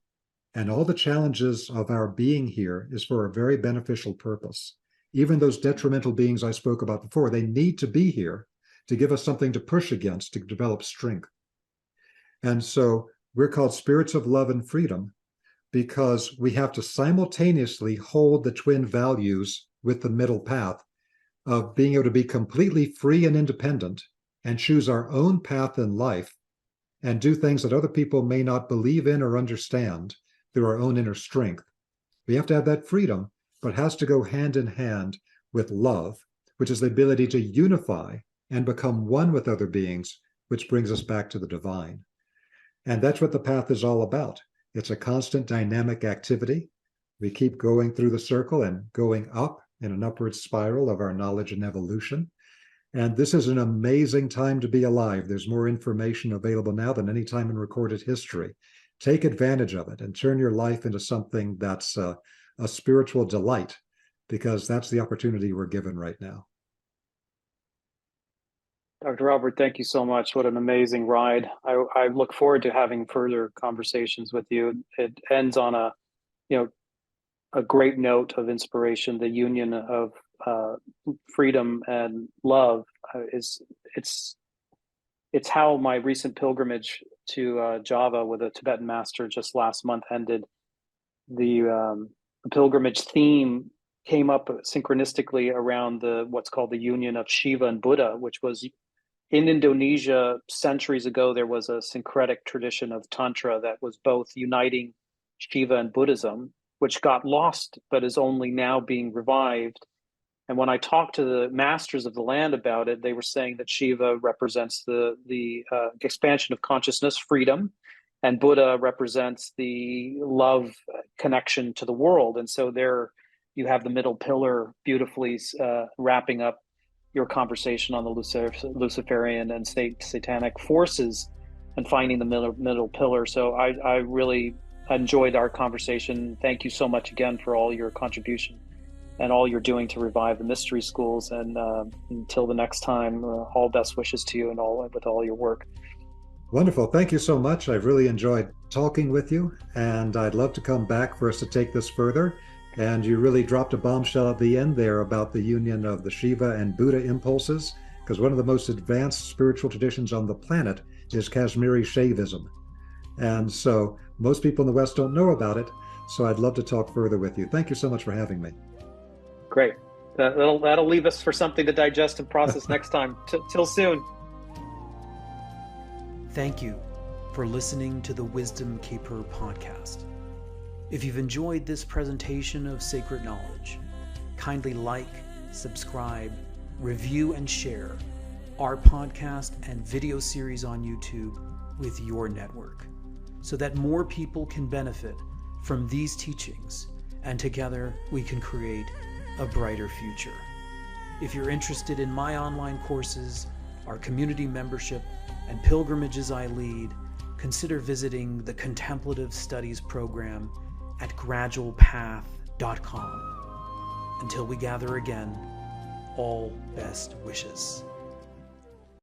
And all the challenges of our being here is for a very beneficial purpose. Even those detrimental beings I spoke about before, they need to be here to give us something to push against, to develop strength. And so we're called spirits of love and freedom because we have to simultaneously hold the twin values with the middle path of being able to be completely free and independent and choose our own path in life and do things that other people may not believe in or understand through our own inner strength. We have to have that freedom, but it has to go hand in hand with love, which is the ability to unify and become one with other beings, which brings us back to the divine. And that's what the path is all about. It's a constant dynamic activity. We keep going through the circle and going up in an upward spiral of our knowledge and evolution. And this is an amazing time to be alive. There's more information available now than any time in recorded history. Take advantage of it and turn your life into something that's a spiritual delight, because that's the opportunity we're given right now. Dr. Robert, thank you so much. What an amazing ride. I look forward to having further conversations with you. It ends on a great note of inspiration. The union of freedom and love it's how my recent pilgrimage to Java with a Tibetan master just last month ended. The pilgrimage theme came up synchronistically around what's called the union of Shiva and Buddha, which was in Indonesia centuries ago. There was a syncretic tradition of Tantra that was both uniting Shiva and Buddhism, which got lost but is only now being revived. And when I talked to the masters of the land about it, they were saying that Shiva represents the expansion of consciousness, freedom, and Buddha represents the love connection to the world. And so there you have the middle pillar beautifully wrapping up your conversation on the Luciferian and satanic forces and finding the middle pillar. So I really enjoyed our conversation. Thank you so much again for all your contribution and all you're doing to revive the mystery schools. And until the next time, all best wishes to you and with all your work. Wonderful. Thank you so much. I've really enjoyed talking with you, and I'd love to come back for us to take this further. And you really dropped a bombshell at the end there about the union of the Shiva and Buddha impulses, because one of the most advanced spiritual traditions on the planet is Kashmiri Shaivism. And so most people in the West don't know about it. So I'd love to talk further with you. Thank you so much for having me. Great. That'll leave us for something to digest and process next time. Till soon. Thank you for listening to the Wisdom Keeper podcast. If you've enjoyed this presentation of sacred knowledge, kindly like, subscribe, review, and share our podcast and video series on YouTube with your network so that more people can benefit from these teachings, and together we can create a brighter future. If you're interested in my online courses, our community membership, and pilgrimages I lead, consider visiting the Contemplative Studies program at gradualpath.com. Until we gather again, all best wishes.